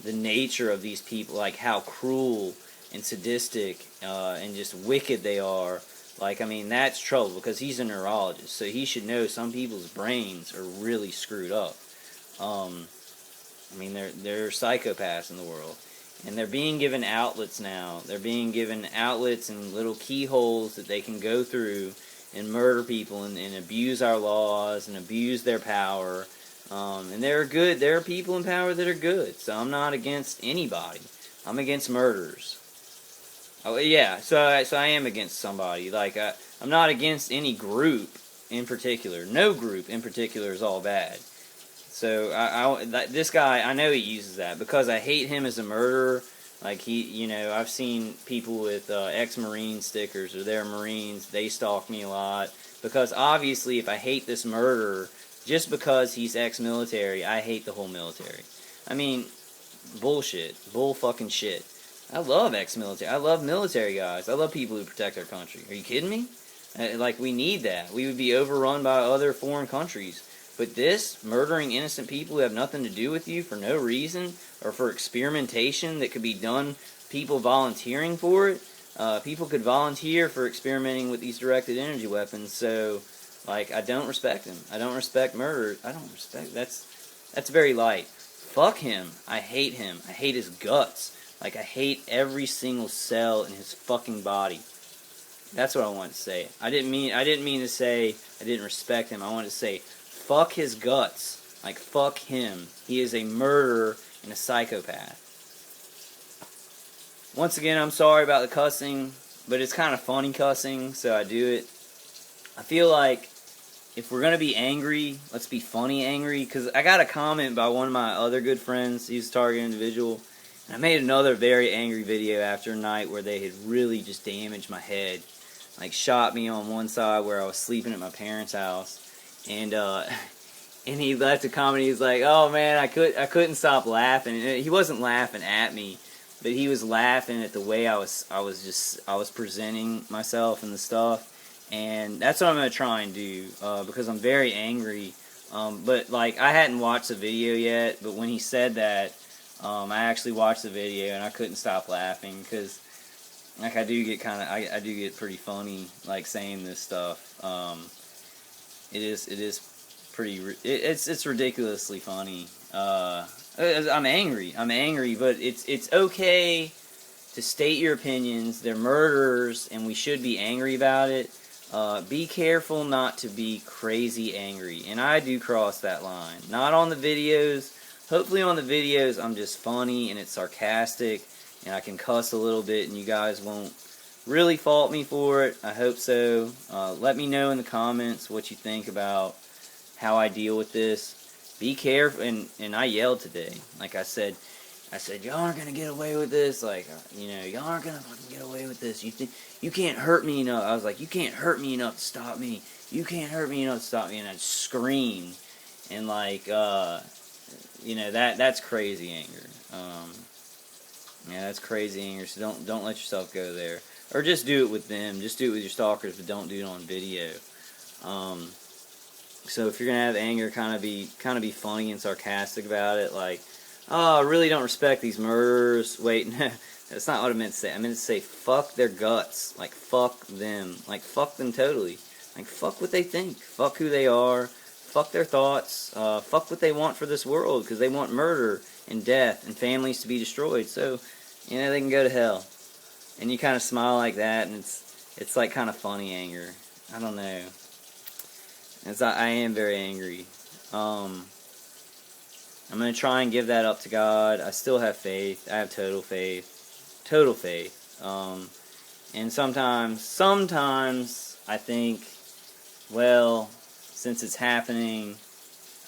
[SPEAKER 1] the nature of these people, like how cruel and sadistic and just wicked they are. Like, I mean, that's trouble, because he's a neurologist, so he should know some people's brains are really screwed up. I mean, they're psychopaths in the world, and they're being given outlets now. They're being given outlets and little keyholes that they can go through and murder people and abuse our laws and abuse their power. And there are people in power that are good, so I'm not against anybody. I'm against murderers. Oh yeah, so I am against somebody. Like, I'm not against any group in particular. No group in particular is all bad. So this guy, I know he uses that because I hate him as a murderer. Like, you know, I've seen people with ex-Marine stickers, or they're Marines. They stalk me a lot because obviously, if I hate this murderer just because he's ex-military, I hate the whole military. I mean, bullshit, bull fucking shit. I love ex-military. I love military guys. I love people who protect our country. Are you kidding me? Like, we need that. We would be overrun by other foreign countries. But this, murdering innocent people who have nothing to do with you for no reason, or for experimentation that could be done, people volunteering for it, people could volunteer for experimenting with these directed energy weapons. So, like, I don't respect him. I don't respect murder. I don't respect, that's very light. Fuck him. I hate him. I hate his guts. Like, I hate every single cell in his fucking body. That's what I wanted to say. I didn't mean to say I didn't respect him. I wanted to say, fuck his guts. Like, fuck him. He is a murderer and a psychopath. Once again, I'm sorry about the cussing, but it's kind of funny cussing, so I do it. I feel like if we're going to be angry, let's be funny angry, because I got a comment by one of my other good friends. He's a target individual. And I made another very angry video after a night where they had really just damaged my head. Like, shot me on one side where I was sleeping at my parents' house. And he left a comment. He was like, "Oh man, I couldn't stop laughing." And he wasn't laughing at me, but he was laughing at the way I was presenting myself and the stuff. And that's what I'm gonna try and do because I'm very angry. But like, I hadn't watched the video yet. But when he said that, I actually watched the video and I couldn't stop laughing because, like, I do get pretty funny, like, saying this stuff. It's ridiculously funny. I'm angry, but it's okay to state your opinions. They're murderers, and we should be angry about it. Be careful not to be crazy angry, and I do cross that line. Not on the videos. Hopefully on the videos I'm just funny and it's sarcastic, and I can cuss a little bit, and you guys won't really fault me for it. I hope so. Let me know in the comments what you think about how I deal with this. Be careful, and I yelled today. Like I said, y'all aren't gonna get away with this. Like, you know, y'all aren't gonna fucking get away with this. You can't hurt me enough. I was like, you can't hurt me enough to stop me. You can't hurt me enough to stop me. And I screamed, and like, you know, that's crazy anger. Yeah, that's crazy anger. So don't let yourself go there, or just do it with them. Just do it with your stalkers, but don't do it on video. So if you're gonna have anger, kind of be funny and sarcastic about it. Like, oh, I really don't respect these murderers. Wait, no, that's not what I meant to say. I meant to say fuck their guts. Like, fuck them. Like, fuck them totally. Like, fuck what they think. Fuck who they are. Fuck their thoughts. Fuck what they want for this world, because they want murder and death and families to be destroyed. So, you know, they can go to hell. And you kind of smile like that, and it's like kind of funny anger. I don't know. I am very angry. I'm going to try and give that up to God. I still have faith. I have total faith. Total faith. And sometimes I think, well, since it's happening,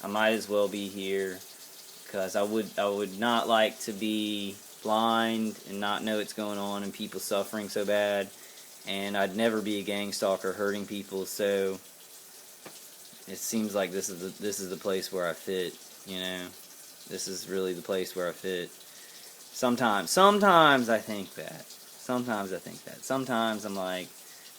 [SPEAKER 1] I might as well be here, because I would not like to be blind and not know what's going on and people suffering so bad, and I'd never be a gang stalker hurting people. So it seems like this is the place where I fit. This is really the place where I fit. Sometimes I think that. Sometimes I'm like,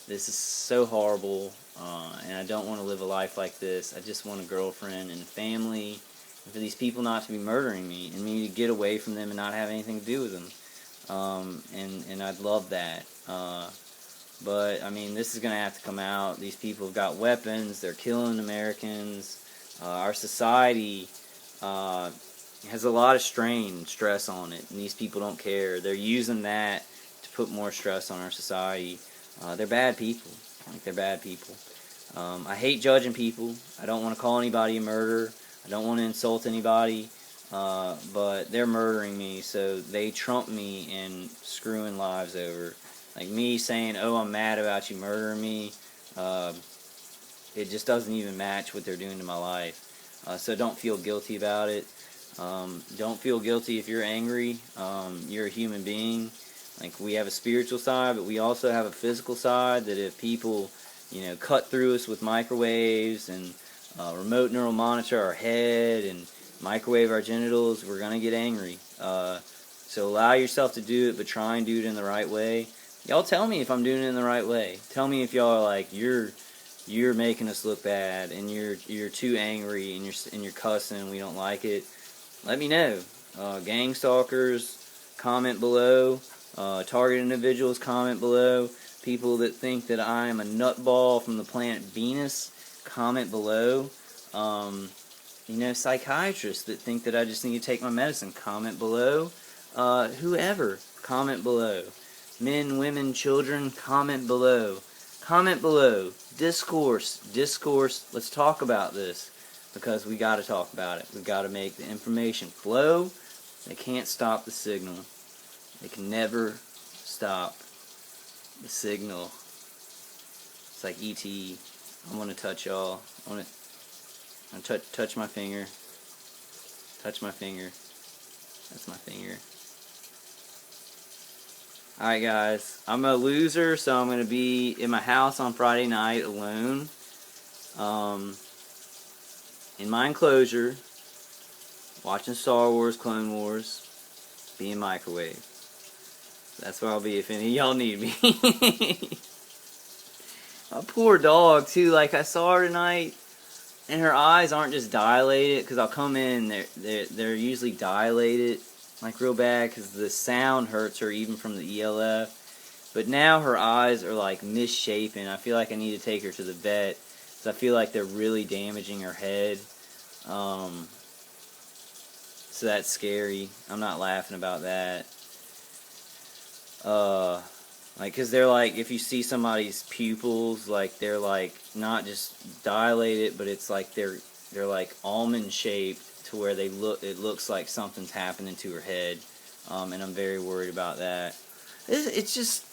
[SPEAKER 1] this is so horrible, and I don't want to live a life like this. I just want a girlfriend and a family, and for these people not to be murdering me, and me to get away from them and not have anything to do with them. And I'd love that. But, I mean, this is going to have to come out. These people have got weapons. They're killing Americans. Our society has a lot of strain and stress on it, and these people don't care. They're using that to put more stress on our society. They're bad people. They're bad people. I hate judging people. I don't want to call anybody a murderer. I don't want to insult anybody. But they're murdering me, so they trump me in screwing lives over. Like me saying, oh, I'm mad about you murdering me, it just doesn't even match what they're doing to my life. So don't feel guilty about it. Don't feel guilty if you're angry. You're a human being. Like, we have a spiritual side, but we also have a physical side, that if people, cut through us with microwaves and remote neural monitor our head and microwave our genitals, we're going to get angry. So allow yourself to do it, but try and do it in the right way. Y'all tell me if I'm doing it in the right way. Tell me if y'all are like, you're making us look bad, and you're too angry, and you're cussing, and we don't like it. Let me know. Gang stalkers, comment below. Target individuals, comment below. People that think that I am a nutball from the planet Venus, comment below. Psychiatrists that think that I just need to take my medicine, comment below. Whoever, comment below. Men, women, children, comment below. Comment below. Discourse. Let's talk about this, because we got to talk about it. We've got to make the information flow. They can't stop the signal. They can never stop the signal. It's like E.T. I want to touch y'all. I want to touch my finger. Touch my finger. That's my finger. Alright, guys. I'm a loser, so I'm going to be in my house on Friday night alone. In my enclosure, watching Star Wars, Clone Wars, being microwave. That's where I'll be if any of y'all need me. A poor dog, too. Like, I saw her tonight, and her eyes aren't just dilated, because I'll come in, they're usually dilated, like, real bad, because the sound hurts her even from the ELF. But now her eyes are, like, misshapen. I feel like I need to take her to the vet, because I feel like they're really damaging her head. So that's scary. I'm not laughing about that. Because they're like, if you see somebody's pupils, like, they're like not just dilated, but it's like they're like almond shaped, to where it looks like something's happening to her head. And I'm very worried about that. It's just,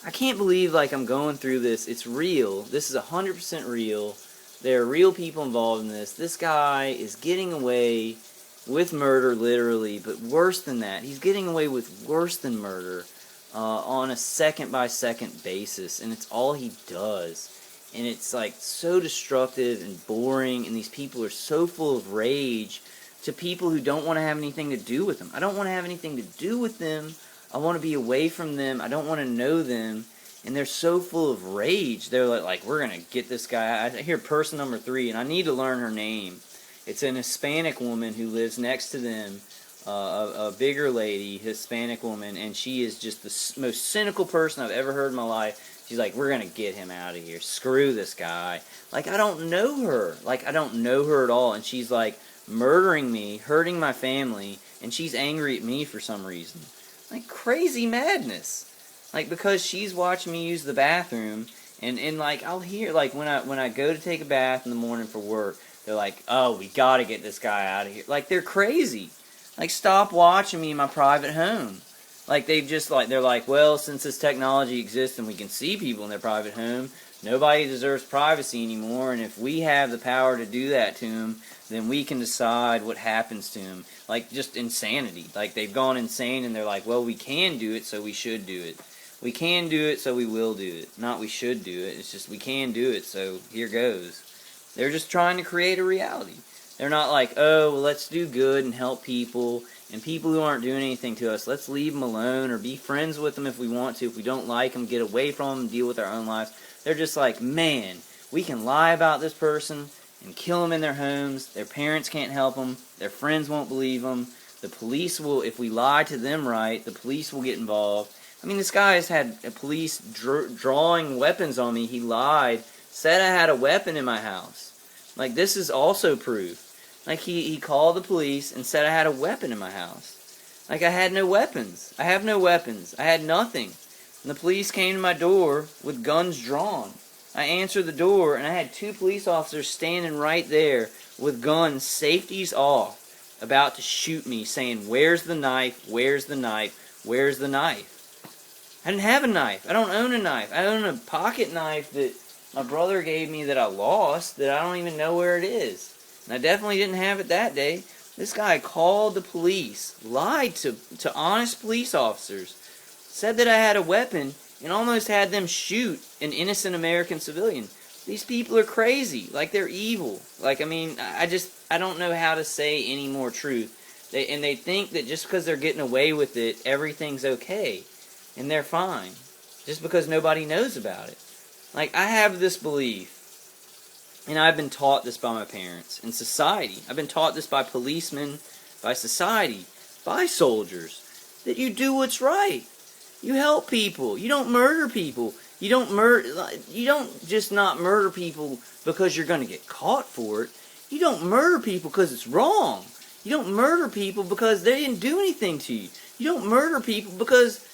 [SPEAKER 1] I can't believe, like, I'm going through this. It's real. This is 100% real. There are real people involved in this. This guy is getting away with murder, literally, but worse than that. He's getting away with worse than murder on a second-by-second basis, and it's all he does. And it's, like, so destructive and boring, and these people are so full of rage to people who don't want to have anything to do with them. I don't want to have anything to do with them. I want to be away from them. I don't want to know them. And they're so full of rage. They're like, we're going to get this guy. I hear person number 3, and I need to learn her name. It's an Hispanic woman who lives next to them, a bigger lady, Hispanic woman, and she is just the most cynical person I've ever heard in my life. She's like, we're going to get him out of here. Screw this guy. Like, I don't know her. Like, I don't know her at all. And she's like murdering me, hurting my family, and she's angry at me for some reason. Like, crazy madness. Like, because she's watching me use the bathroom, and like, I'll hear, like, when I go to take a bath in the morning for work, they're like, oh, we gotta get this guy out of here. Like, they're crazy. Like, stop watching me in my private home. Like, they're like, well, since this technology exists and we can see people in their private home, nobody deserves privacy anymore, and if we have the power to do that to them, then we can decide what happens to them. Like, just insanity. Like, they've gone insane, and they're like, well, we can do it, so we should do it. We can do it, so we will do it. Not we should do it. It's just we can do it, so here goes. They're just trying to create a reality. They're not like, oh, well, let's do good and help people, and people who aren't doing anything to us, let's leave them alone or be friends with them if we want to. If we don't like them, get away from them, deal with our own lives. They're just like, man, we can lie about this person and kill them in their homes. Their parents can't help them. Their friends won't believe them. The police will, if we lie to them right, the police will get involved. I mean, this guy has had a police drawing weapons on me. He lied, said I had a weapon in my house. Like, this is also proof. Like, he called the police and said I had a weapon in my house. Like, I had no weapons. I have no weapons. I had nothing. And the police came to my door with guns drawn. I answered the door, and I had 2 police officers standing right there with guns, safeties off, about to shoot me, saying, where's the knife? Where's the knife? Where's the knife? I didn't have a knife. I don't own a knife. I own a pocket knife that my brother gave me that I lost, that I don't even know where it is. And I definitely didn't have it that day. This guy called the police, lied to honest police officers, said that I had a weapon, and almost had them shoot an innocent American civilian. These people are crazy. Like, they're evil. Like, I mean, I don't know how to say any more truth. They think that just because they're getting away with it, everything's okay. And they're fine. Just because nobody knows about it. Like, I have this belief, and I've been taught this by my parents, in society. I've been taught this by policemen, by society, by soldiers, that you do what's right. You help people. You don't murder people. You don't just not murder people because you're going to get caught for it. You don't murder people because it's wrong. You don't murder people because they didn't do anything to you. You don't murder people because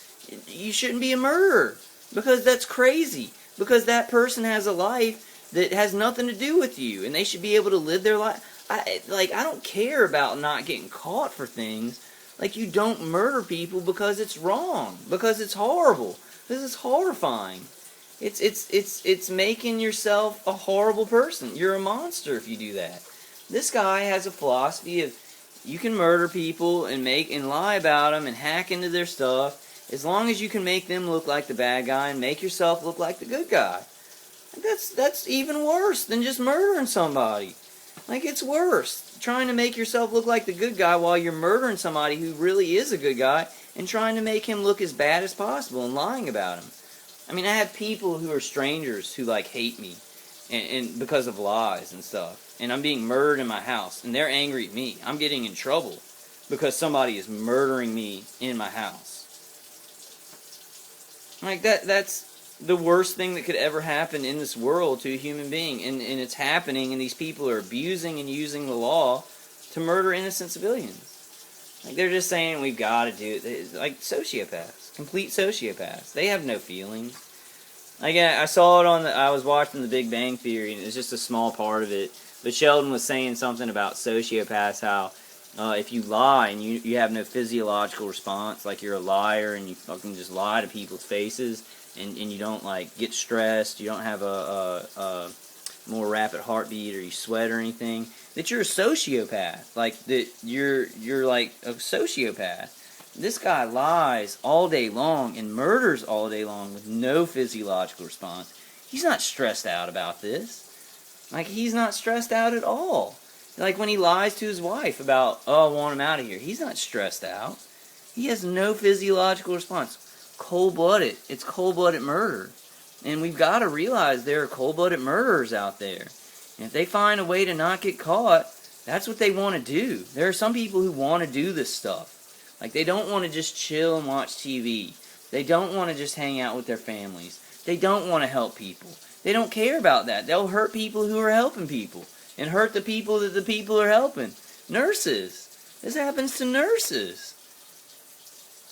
[SPEAKER 1] you shouldn't be a murderer. Because that's crazy. Because that person has a life that has nothing to do with you, and they should be able to live their life. I don't care about not getting caught for things. Like, you don't murder people because it's wrong, because it's horrible, because it's horrifying. It's making yourself a horrible person. You're a monster if you do that. This guy has a philosophy of you can murder people and lie about them and hack into their stuff as long as you can make them look like the bad guy and make yourself look like the good guy. That's even worse than just murdering somebody. Like, it's worse. Trying to make yourself look like the good guy while you're murdering somebody who really is a good guy and trying to make him look as bad as possible and lying about him. I mean, I have people who are strangers who, like, hate me and because of lies and stuff. And I'm being murdered in my house, and they're angry at me. I'm getting in trouble because somebody is murdering me in my house. Like, that's the worst thing that could ever happen in this world to a human being. And it's happening, and these people are abusing and using the law to murder innocent civilians. Like, they're just saying, we've got to do it. Like, sociopaths. Complete sociopaths. They have no feelings. Like, I saw it I was watching The Big Bang Theory, and it's just a small part of it. But Sheldon was saying something about sociopaths, how if you lie and you have no physiological response, like you're a liar and you fucking just lie to people's faces, and you don't, like, get stressed, you don't have a more rapid heartbeat, or you sweat or anything, that you're a sociopath. Like, that you're like a sociopath. This guy lies all day long and murders all day long with no physiological response. He's not stressed out about this. Like, he's not stressed out at all. Like, when he lies to his wife about, oh, I want him out of here, he's not stressed out. He has no physiological response. Cold-blooded. It's cold-blooded murder. And we've got to realize there are cold-blooded murderers out there. And if they find a way to not get caught, that's what they want to do. There are some people who want to do this stuff. Like, they don't want to just chill and watch TV. They don't want to just hang out with their families. They don't want to help people. They don't care about that. They'll hurt people who are helping people. And hurt the people that the people are helping. Nurses. This happens to nurses.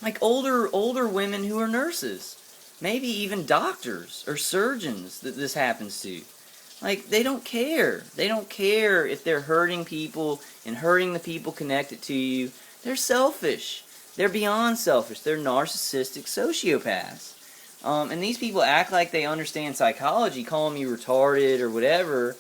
[SPEAKER 1] Like, older women who are nurses. Maybe even doctors or surgeons that this happens to. Like, they don't care. They don't care if they're hurting people and hurting the people connected to you. They're selfish. They're beyond selfish. They're narcissistic sociopaths. And these people act like they understand psychology, calling me retarded or whatever.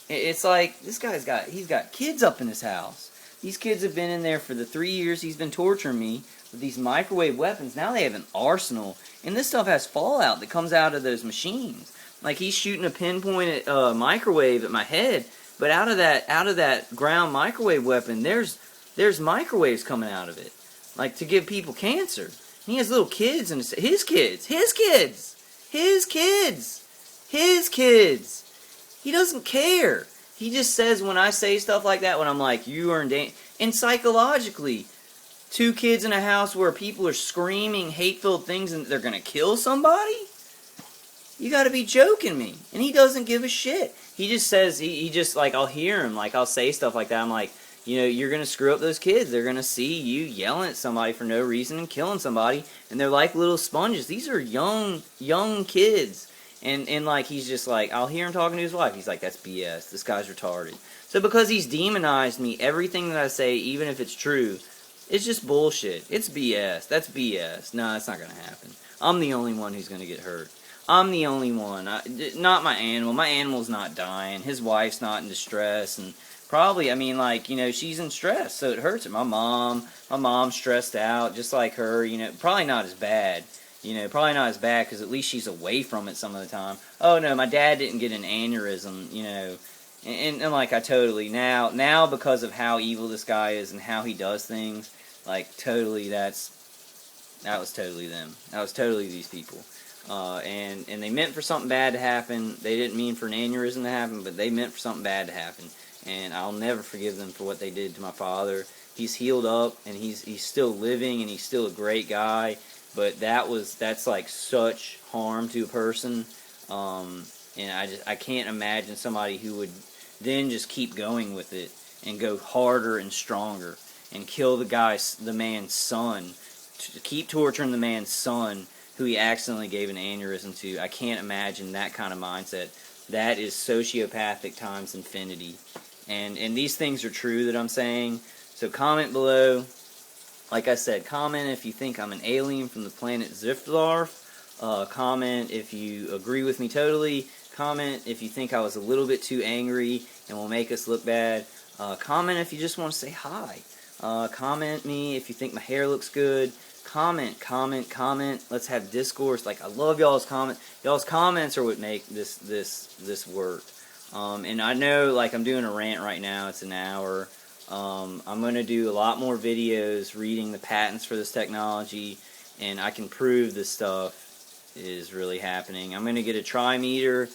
[SPEAKER 1] It's like, he's got kids up in his house. These kids have been in there for the 3 years he's been torturing me with these microwave weapons. Now they have an arsenal. And this stuff has fallout that comes out of those machines. Like, he's shooting a pinpointed microwave at my head, but out of that ground microwave weapon, there's microwaves coming out of it, like to give people cancer. He has little kids and his kids. He doesn't care. He just says when I say stuff like that, when I'm like, you are in danger, and psychologically, 2 kids in a house where people are screaming hate-filled things and they're gonna kill somebody. You gotta be joking me. And he doesn't give a shit. He just says, he just, like, I'll hear him, like, I'll say stuff like that. I'm like, you know, you're gonna screw up those kids. They're gonna see you yelling at somebody for no reason and killing somebody. And they're like little sponges. These are young kids. And like, he's just like, I'll hear him talking to his wife. He's like, that's BS. This guy's retarded. So because he's demonized me, everything that I say, even if it's true, it's just bullshit. It's BS. That's BS. No, it's not gonna happen. I'm the only one who's gonna get hurt. I'm the only one. Not my animal. My animal's not dying. His wife's not in distress. And probably, I mean, like, you know, she's in stress, so it hurts her. My mom's stressed out, just like her, you know, probably not as bad. You know, probably not as bad, because at least she's away from it some of the time. Oh, no, my dad didn't get an aneurysm, you know. And like, I totally, now because of how evil this guy is and how he does things, like, totally, that was totally them. That was totally these people. And they meant for something bad to happen. They didn't mean for an aneurysm to happen, but they meant for something bad to happen. And I'll never forgive them for what they did to my father. He's healed up, and he's still living, and he's still a great guy. But that's like such harm to a person. And I can't imagine somebody who would then just keep going with it and go harder and stronger and kill the man's son, to keep torturing the man's son who he accidentally gave an aneurysm to. I can't imagine that kind of mindset. That is sociopathic times infinity. And these things are true that I'm saying. So comment below. Like I said, comment if you think I'm an alien from the planet Ziftarf. Comment if you agree with me totally. Comment if you think I was a little bit too angry and will make us look bad. Comment if you just want to say hi. Comment me if you think my hair looks good. Comment. Let's have discourse. Like, I love y'all's comment. Y'all's comments are what make this work. And I know, like, I'm doing a rant right now. It's an hour. I'm going to do a lot more videos reading the patents for this technology, and I can prove this stuff is really happening. I'm going to get a trimeter.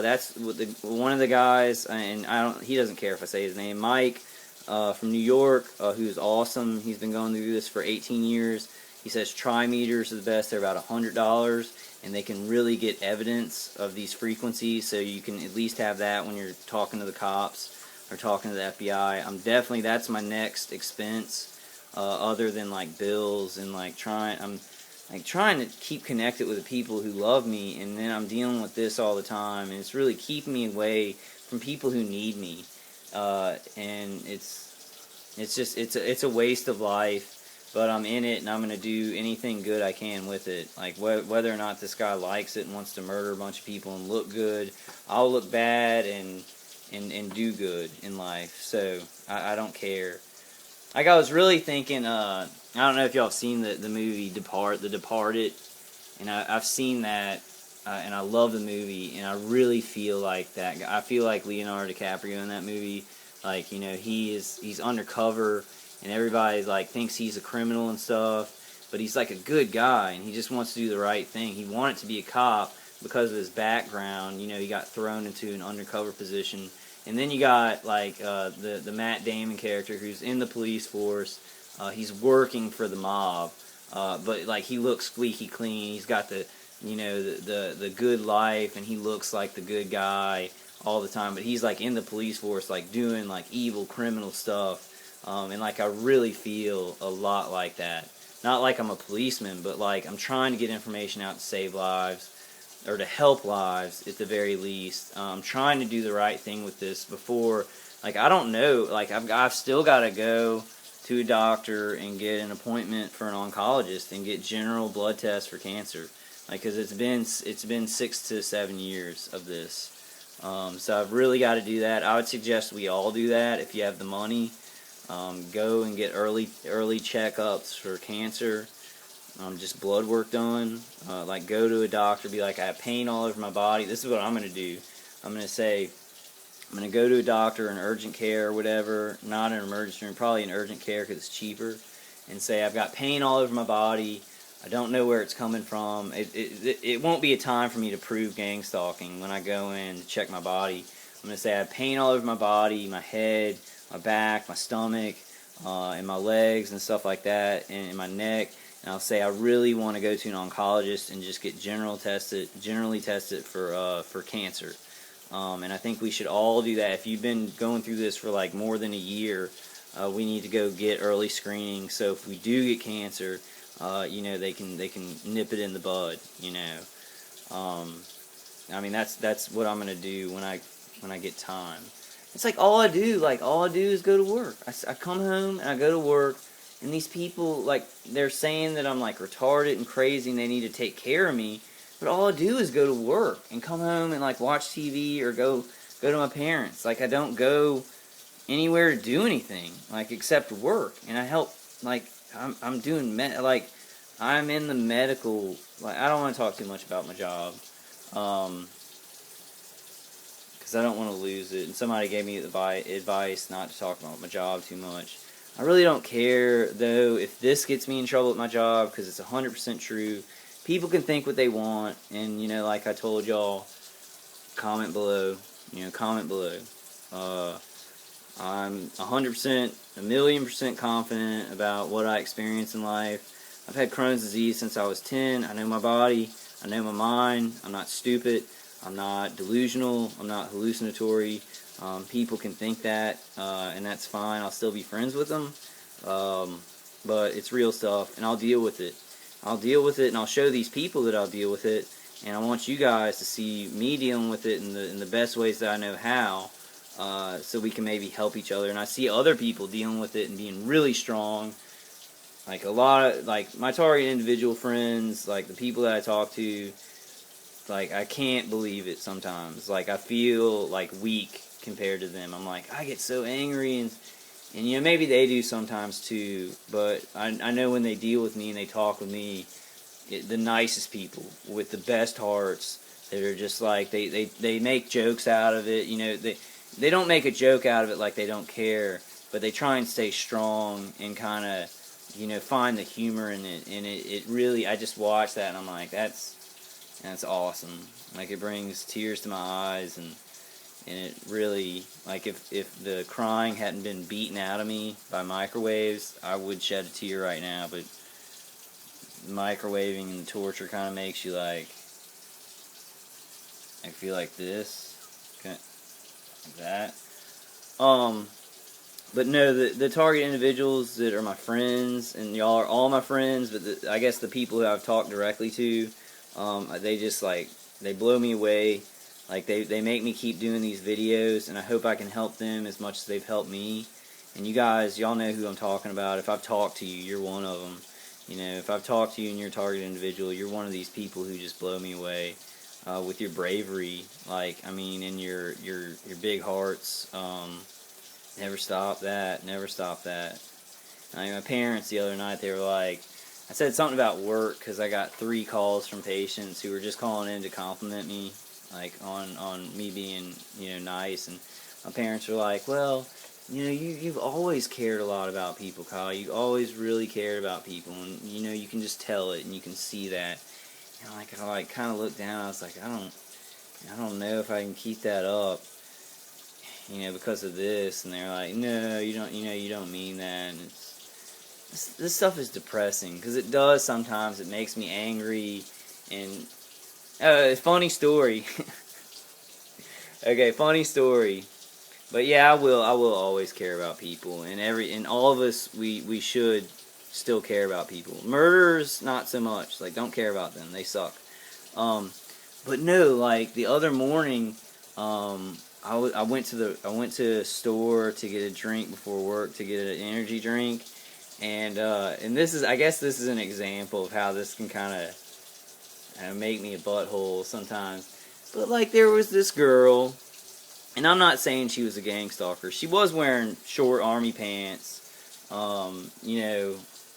[SPEAKER 1] That's what one of the guys, and he doesn't care if I say his name, Mike, from New York, who's awesome. He's been going through this for 18 years. He says trimeters are the best. They're about $100, and they can really get evidence of these frequencies, so you can at least have that when you're talking to the cops or talking to the FBI. That's my next expense, other than like bills and like I'm trying to keep connected with the people who love me, and then I'm dealing with this all the time, and it's really keeping me away from people who need me. And it's a waste of life, but I'm in it, and I'm going to do anything good I can with it. Like, whether or not this guy likes it and wants to murder a bunch of people and look good, I'll look bad and do good in life. So I don't care. Like, I was really thinking, I don't know if y'all have seen the movie The Departed, and I've seen that, and I love the movie, and I really feel like that guy. I feel like Leonardo DiCaprio in that movie. Like, you know, he's undercover, and everybody, like, thinks he's a criminal and stuff, but he's like a good guy, and he just wants to do the right thing. He wanted to be a cop because of his background. You know, he got thrown into an undercover position. And then you got, like, the Matt Damon character who's in the police force. He's working for the mob, but, like, he looks squeaky clean. He's got the good life, and he looks like the good guy all the time. But he's, like, in the police force, like, doing, like, evil criminal stuff. And, like, I really feel a lot like that. Not like I'm a policeman, but, like, I'm trying to get information out to save lives. or to help lives at the very least. Trying to do the right thing with this before, like, I don't know, like, I've still got to go to a doctor and get an appointment for an oncologist and get general blood tests for cancer, like, because it's been 6 to 7 years of this. So I've really got to do that. I would suggest we all do that if you have the money. Go and get early checkups for cancer. Just blood work done. Like, go to a doctor, be like, I have pain all over my body. This is what I'm going to do. I'm going to say, I'm going to go to a doctor in urgent care or whatever, not an emergency room, probably in urgent care because it's cheaper, and say, I've got pain all over my body. I don't know where it's coming from. It won't be a time for me to prove gang stalking when I go in to check my body. I'm going to say I have pain all over my body, my head, my back, my stomach, and my legs and stuff like that, and my neck. And I'll say I really want to go to an oncologist and just get generally tested for cancer. And I think we should all do that. If you've been going through this for like more than a year, we need to go get early screening. So if we do get cancer, they can nip it in the bud. I mean, that's what I'm gonna do when I get time. It's like all I do is go to work. I come home and I go to work, and these people, like, they're saying that I'm like retarded and crazy and they need to take care of me. But all I do is go to work and come home and like watch TV or go to my parents. Like, I don't go anywhere to do anything, like, except work. And I help, like, I'm doing like, I'm in the medical, like, I don't want to talk too much about my job, because I don't want to lose it. And somebody gave me advice not to talk about my job too much. I really don't care, though, if this gets me in trouble at my job, because it's 100% true. People can think what they want, and, like I told y'all, comment below. Comment below. I'm 100%, a million percent confident about what I experience in life. I've had Crohn's disease since I was 10. I know my body. I know my mind. I'm not stupid. I'm not delusional. I'm not hallucinatory. People can think that, and that's fine. I'll still be friends with them. But it's real stuff, and I'll deal with it. I'll deal with it, and I'll show these people that I'll deal with it, and I want you guys to see me dealing with it in the best ways that I know how, so we can maybe help each other. And I see other people dealing with it and being really strong, like a lot of, like, my target individual friends, like the people that I talk to, like, I can't believe it sometimes. Like, I feel like weak compared to them. I'm like, I get so angry, and maybe they do sometimes too, but I know when they deal with me and they talk with me, the nicest people with the best hearts that are just like, they make jokes out of it. They don't make a joke out of it like they don't care, but they try and stay strong and kind of, find the humor in it. And it really, I just watch that and I'm like, that's awesome. Like, it brings tears to my eyes, and it really, like, if the crying hadn't been beaten out of me by microwaves, I would shed a tear right now. But microwaving and the torture kind of makes you, like, I feel like this, like that. But no, the target individuals that are my friends, and y'all are all my friends, but I guess the people who I've talked directly to, they just, like, they blow me away. Like, they make me keep doing these videos, and I hope I can help them as much as they've helped me. And you guys, y'all know who I'm talking about. If I've talked to you, you're one of them. If I've talked to you and you're a target individual, you're one of these people who just blow me away with your bravery. Like, I mean, and your big hearts. Never stop that. Never stop that. I mean, my parents the other night, they were like, I said something about work because I got 3 calls from patients who were just calling in to compliment me, like, on me being, nice. And my parents were like, well, you've always cared a lot about people, Kyle. You always really cared about people, and, you can just tell it, and you can see that. And, I kind of looked down, I was like, I don't know if I can keep that up, because of this. And they're like, no, you don't mean that. And this stuff is depressing, because it does sometimes. It makes me angry. And funny story. Okay, funny story. But yeah, I will always care about people, and all of us, we should still care about people. Murderers, not so much. Like, don't care about them. They suck. But no, like the other morning, I went to a store to get a drink before work, to get an energy drink, and this is, I guess this is an example of how this can kind of make me a butthole sometimes. But like there was this girl, and I'm not saying she was a gang stalker. She was wearing short army pants, you know,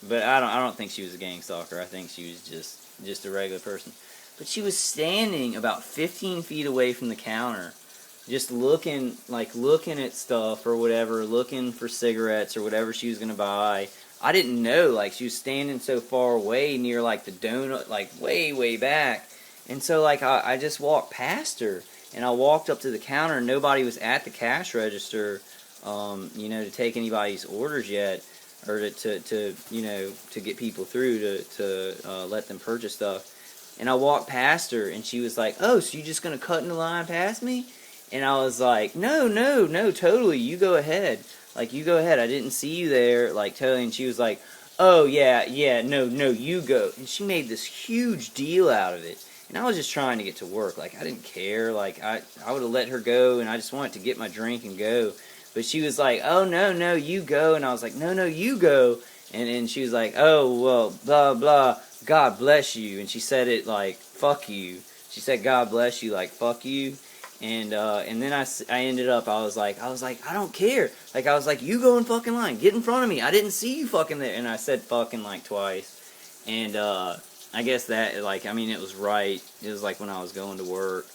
[SPEAKER 1] but I don't think she was a gang stalker. I think she was just a regular person. But she was standing about 15 feet away from the counter, just looking at stuff or whatever, looking for cigarettes or whatever she was gonna buy. I didn't know, like she was standing so far away near like the donut, like way back, and so like I just walked past her. And I walked up to the counter, and nobody was at the cash register, you know, to take anybody's orders yet, or to you know, to get people through to let them purchase stuff. And I walked past her, and she was like, "Oh, so you just gonna cut in the line past me?" And I was like, "No, totally. You go ahead. Like, you go ahead. I didn't see you there. Like, totally." And she was like, "Oh yeah, no, you go." And she made this huge deal out of it. And I was just trying to get to work. Like, I didn't care. Like, I would have let her go, and I just wanted to get my drink and go. But she was like, "Oh, no, you go." And I was like, "No, you go." And she was like, "Oh, well, blah, blah, God bless you." And she said it like, "Fuck you." She said, "God bless you," like, "Fuck you." And then I ended up, I was like, "I don't care." Like, I was like, "You go in fucking line. Get in front of me. I didn't see you fucking there." And I said fucking like twice. And, I guess that, like, I mean, it was right. It was like when I was going to work.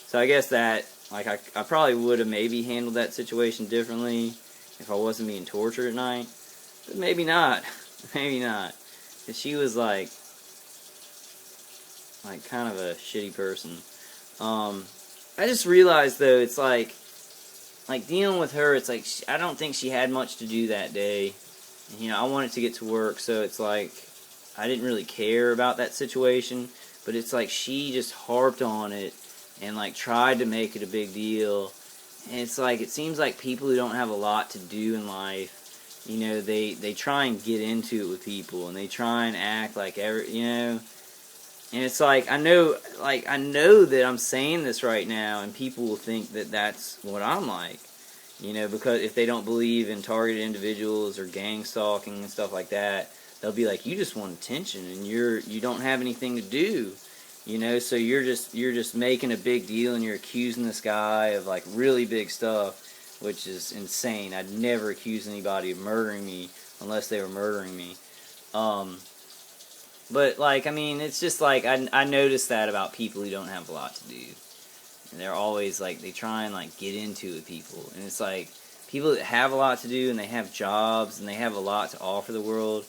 [SPEAKER 1] So I guess that, like, I probably would have maybe handled that situation differently if I wasn't being tortured at night. But maybe not. Maybe not. Because she was, like, kind of a shitty person. I just realized, though, it's like dealing with her, it's like, I don't think she had much to do that day. And, you know, I wanted to get to work, so it's like, I didn't really care about that situation, but it's like she just harped on it and like tried to make it a big deal. And it's like, it seems like people who don't have a lot to do in life, you know, they try and get into it with people, and they try and act like you know. And it's like, I know that I'm saying this right now, and people will think that that's what I'm like, you know, because if they don't believe in targeted individuals or gang stalking and stuff like that, they'll be like, "You just want attention, and you don't have anything to do, you know. So you're just making a big deal, and you're accusing this guy of like really big stuff, which is insane. I'd never accuse anybody of murdering me unless they were murdering me." But like, I mean, it's just like I noticed that about people who don't have a lot to do, and they're always like, they try and like get into it with people, and it's like people that have a lot to do and they have jobs and they have a lot to offer the world.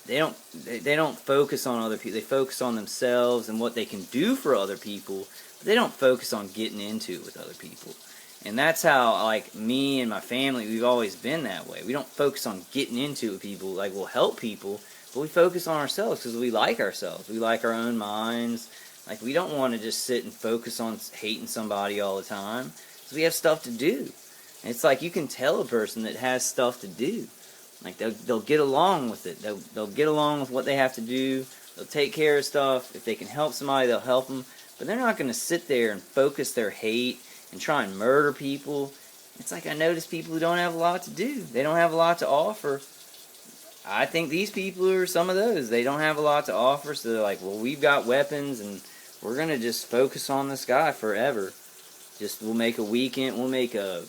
[SPEAKER 1] They don't focus on other people. They focus on themselves and what they can do for other people, but they don't focus on getting into it with other people. And that's how, like, me and my family, we've always been that way. We don't focus on getting into it with people. Like, we'll help people, but we focus on ourselves because we like ourselves. We like our own minds. Like, we don't want to just sit and focus on hating somebody all the time because we have stuff to do. And it's like, you can tell a person that has stuff to do. Like, they'll get along with it. They'll get along with what they have to do. They'll take care of stuff. If they can help somebody, they'll help them. But they're not going to sit there and focus their hate and try and murder people. It's like, I notice people who don't have a lot to do. They don't have a lot to offer. I think these people are some of those. They don't have a lot to offer, so they're like, well, we've got weapons, and we're going to just focus on this guy forever. We'll make a weekend. We'll make a...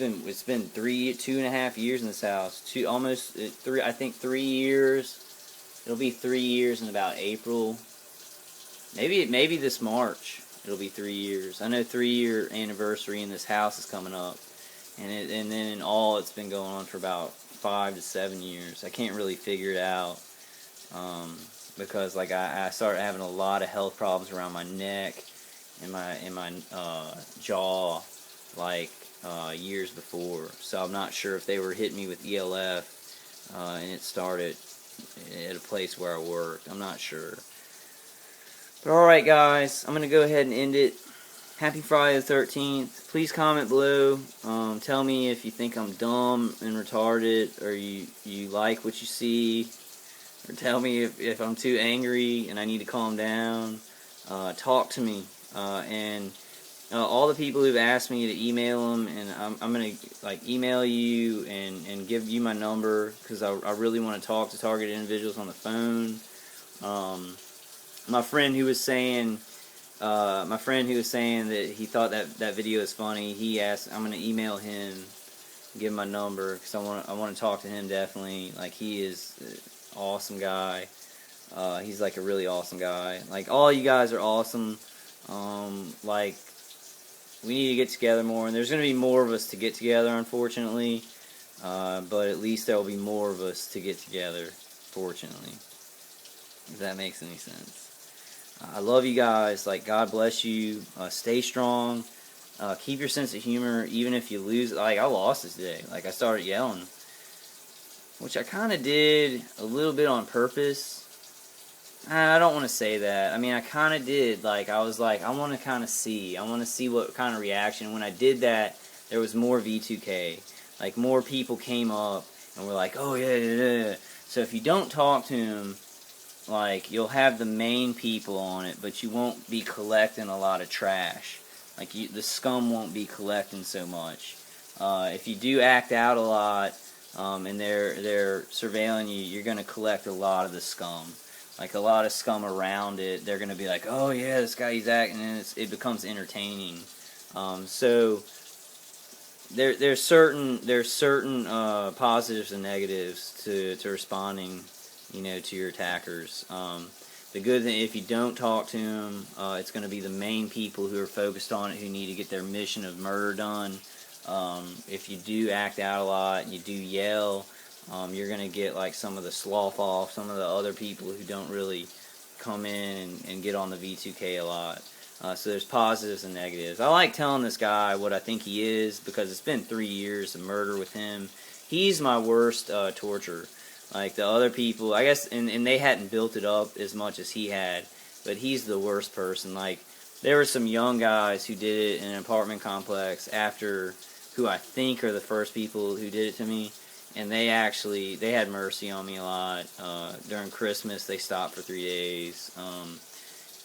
[SPEAKER 1] It's been 2.5 years in this house. I think 3 years. It'll be 3 years in about April. Maybe this March it'll be 3 years. I know 3-year anniversary in this house is coming up, and then in all it's been going on for about 5 to 7 years. I can't really figure it out because like I started having a lot of health problems around my neck and my jaw, like. Years before, so I'm not sure if they were hitting me with ELF and it started at a place where I worked. I'm not sure. But alright guys, I'm going to go ahead and end it. Happy Friday the 13th. Please comment below. Tell me if you think I'm dumb and retarded, or you like what you see, or tell me if I'm too angry and I need to calm down. talk to me, and all the people who've asked me to email them, and I'm gonna like email you and give you my number because I really want to talk to targeted individuals on the phone. My friend who was saying that he thought that video was funny. He asked, I'm gonna email him, give him my number because I want to talk to him definitely. Like he is an awesome guy. He's like a really awesome guy. Like all you guys are awesome. Like we need to get together more, and there's gonna be more of us to get together, unfortunately. But at least there will be more of us to get together, fortunately. If that makes any sense. I love you guys. Like, God bless you. Stay strong. Keep your sense of humor, even if you lose. Like, I lost this day. Like, I started yelling, which I kind of did a little bit on purpose. I don't want to say that. I mean, I kind of did. Like, I was like, I want to kind of see. I want to see what kind of reaction. When I did that, there was more V2K. Like, more people came up and were like, oh, yeah, yeah, yeah. So if you don't talk to them, like, you'll have the main people on it, but you won't be collecting a lot of trash. Like, the scum won't be collecting so much. If you do act out a lot, and they're surveilling you, you're going to collect a lot of the scum. Like, a lot of scum around it, they're going to be like, oh yeah, this guy, he's acting, and it becomes entertaining. So, there's certain positives and negatives to responding, to your attackers. The good thing, if you don't talk to them, it's going to be the main people who are focused on it, who need to get their mission of murder done. If you do act out a lot and you do yell, you're going to get like some of the slough off, some of the other people who don't really come in and get on the V2K a lot. So there's positives and negatives. I like telling this guy what I think he is because it's been 3 years of murder with him. He's my worst torturer. Like the other people, I guess, and they hadn't built it up as much as he had, but he's the worst person. Like, there were some young guys who did it in an apartment complex after, who I think are the first people who did it to me, and they had mercy on me a lot. During Christmas, they stopped for 3 days.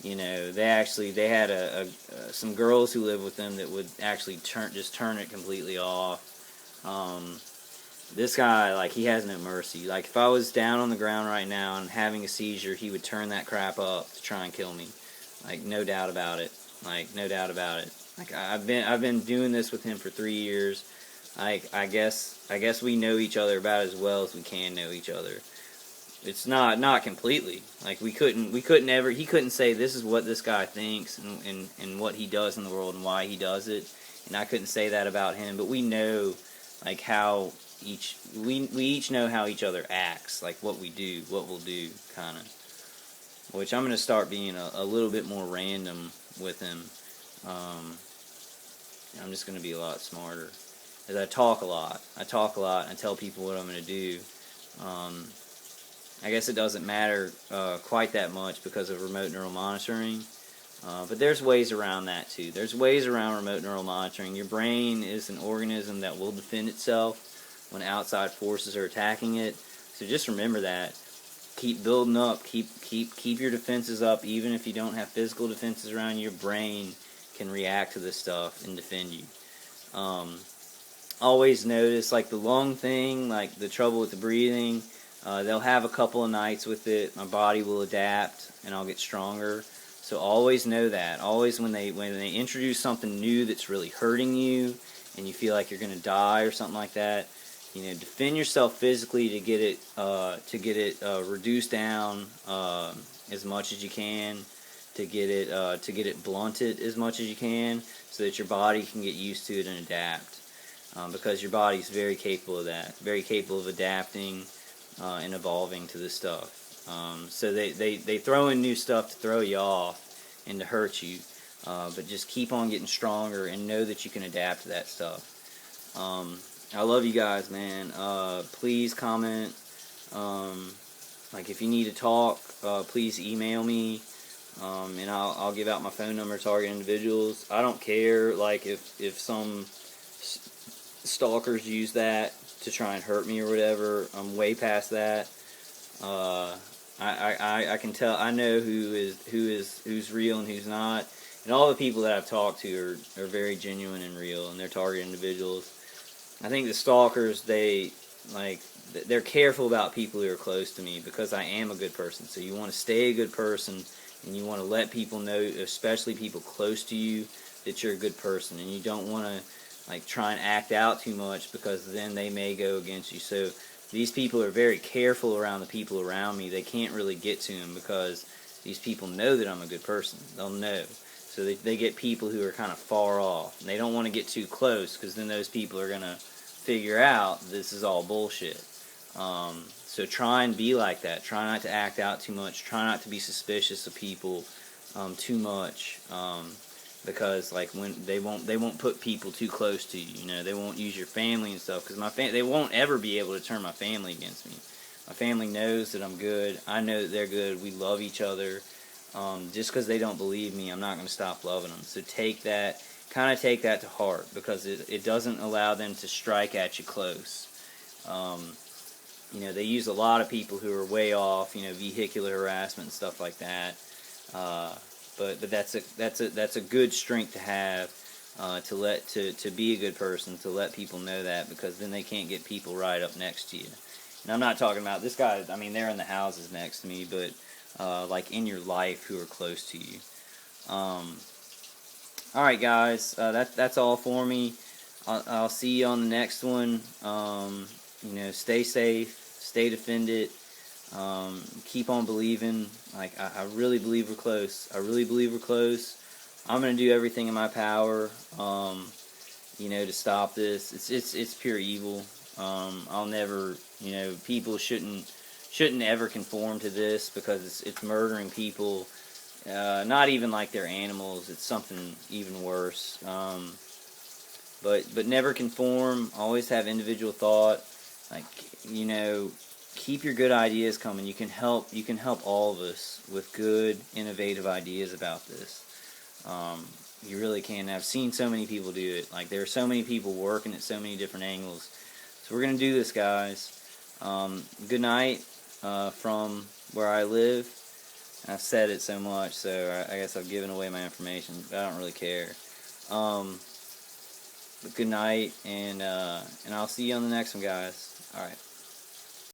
[SPEAKER 1] They had some girls who lived with them that would actually turn it completely off. This guy, like, he has no mercy. Like, if I was down on the ground right now and having a seizure, he would turn that crap up to try and kill me. Like, no doubt about it. Like, no doubt about it. Like, I've been doing this with him for 3 years. Like, I guess we know each other about as well as we can know each other. It's not completely. Like, he couldn't say this is what this guy thinks and what he does in the world and why he does it. And I couldn't say that about him, but we know, like, how we each know how each other acts, like what we'll do, kind of. Which I'm going to start being a little bit more random with him. I'm just going to be a lot smarter. Because I talk a lot and I tell people what I'm going to do. I guess it doesn't matter quite that much because of remote neural monitoring. But there's ways around that too. There's ways around remote neural monitoring. Your brain is an organism that will defend itself when outside forces are attacking it. So just remember that. Keep building up. Keep your defenses up. Even if you don't have physical defenses around, your brain can react to this stuff and defend you. Always notice, like the lung thing, like the trouble with the breathing, they'll have a couple of nights with it. My body will adapt and I'll get stronger. So always know that. Always when they introduce something new that's really hurting you and you feel like you're going to die or something like that, defend yourself physically to get it reduced down as much as you can, to get it blunted as much as you can, so that your body can get used to it and adapt. Because your body's very capable of that, very capable of adapting and evolving to this stuff. So they throw in new stuff to throw you off and to hurt you, but just keep on getting stronger and know that you can adapt to that stuff. I love you guys, man. Please comment. Like, if you need to talk, please email me, and I'll give out my phone number to target individuals. I don't care, like, if some stalkers use that to try and hurt me or whatever. I'm way past that. I can tell. I know who's real and who's not. And all the people that I've talked to are very genuine and real, and they're target individuals. I think the stalkers, like they're careful about people who are close to me because I am a good person. So you want to stay a good person, and you want to let people know, especially people close to you, that you're a good person, and you don't want to like try and act out too much because then they may go against you. So these people are very careful around the people around me. They can't really get to them because these people know that I'm a good person. They'll know. So they get people who are kind of far off. And they don't want to get too close because then those people are going to figure out this is all bullshit. So try and be like that. Try not to act out too much. Try not to be suspicious of people too much. Because like when they won't put people too close to you. You know, they won't use your family and stuff because they won't ever be able to turn my family against me. My family knows that I'm good. I know that they're good. We love each other. Just because they don't believe me, I'm not going to stop loving them. So take that to heart because it doesn't allow them to strike at you close. You know, they use a lot of people who are way off. You know, vehicular harassment and stuff like that. But that's a good strength to have to be a good person, to let people know that, because then they can't get people right up next to you. And I'm not talking about this guy. I mean, they're in the houses next to me, but like in your life who are close to you. All right, guys, that's all for me. I'll see you on the next one. You know, stay safe, stay defended. Keep on believing. Like I really believe we're close. I really believe we're close. I'm gonna do everything in my power, you know, to stop this. It's pure evil. I'll never, you know, people shouldn't ever conform to this because it's murdering people. Not even like they're animals. It's something even worse. But never conform. Always have individual thought. Like, you know, keep your good ideas coming. You can help all of us with good, innovative ideas about this. You really can. I've seen so many people do it. Like, there are so many people working at so many different angles. So we're going to do this, guys. Good night from where I live. I've said it so much, so I guess I've given away my information, but I don't really care. But good night, and I'll see you on the next one, guys. All right.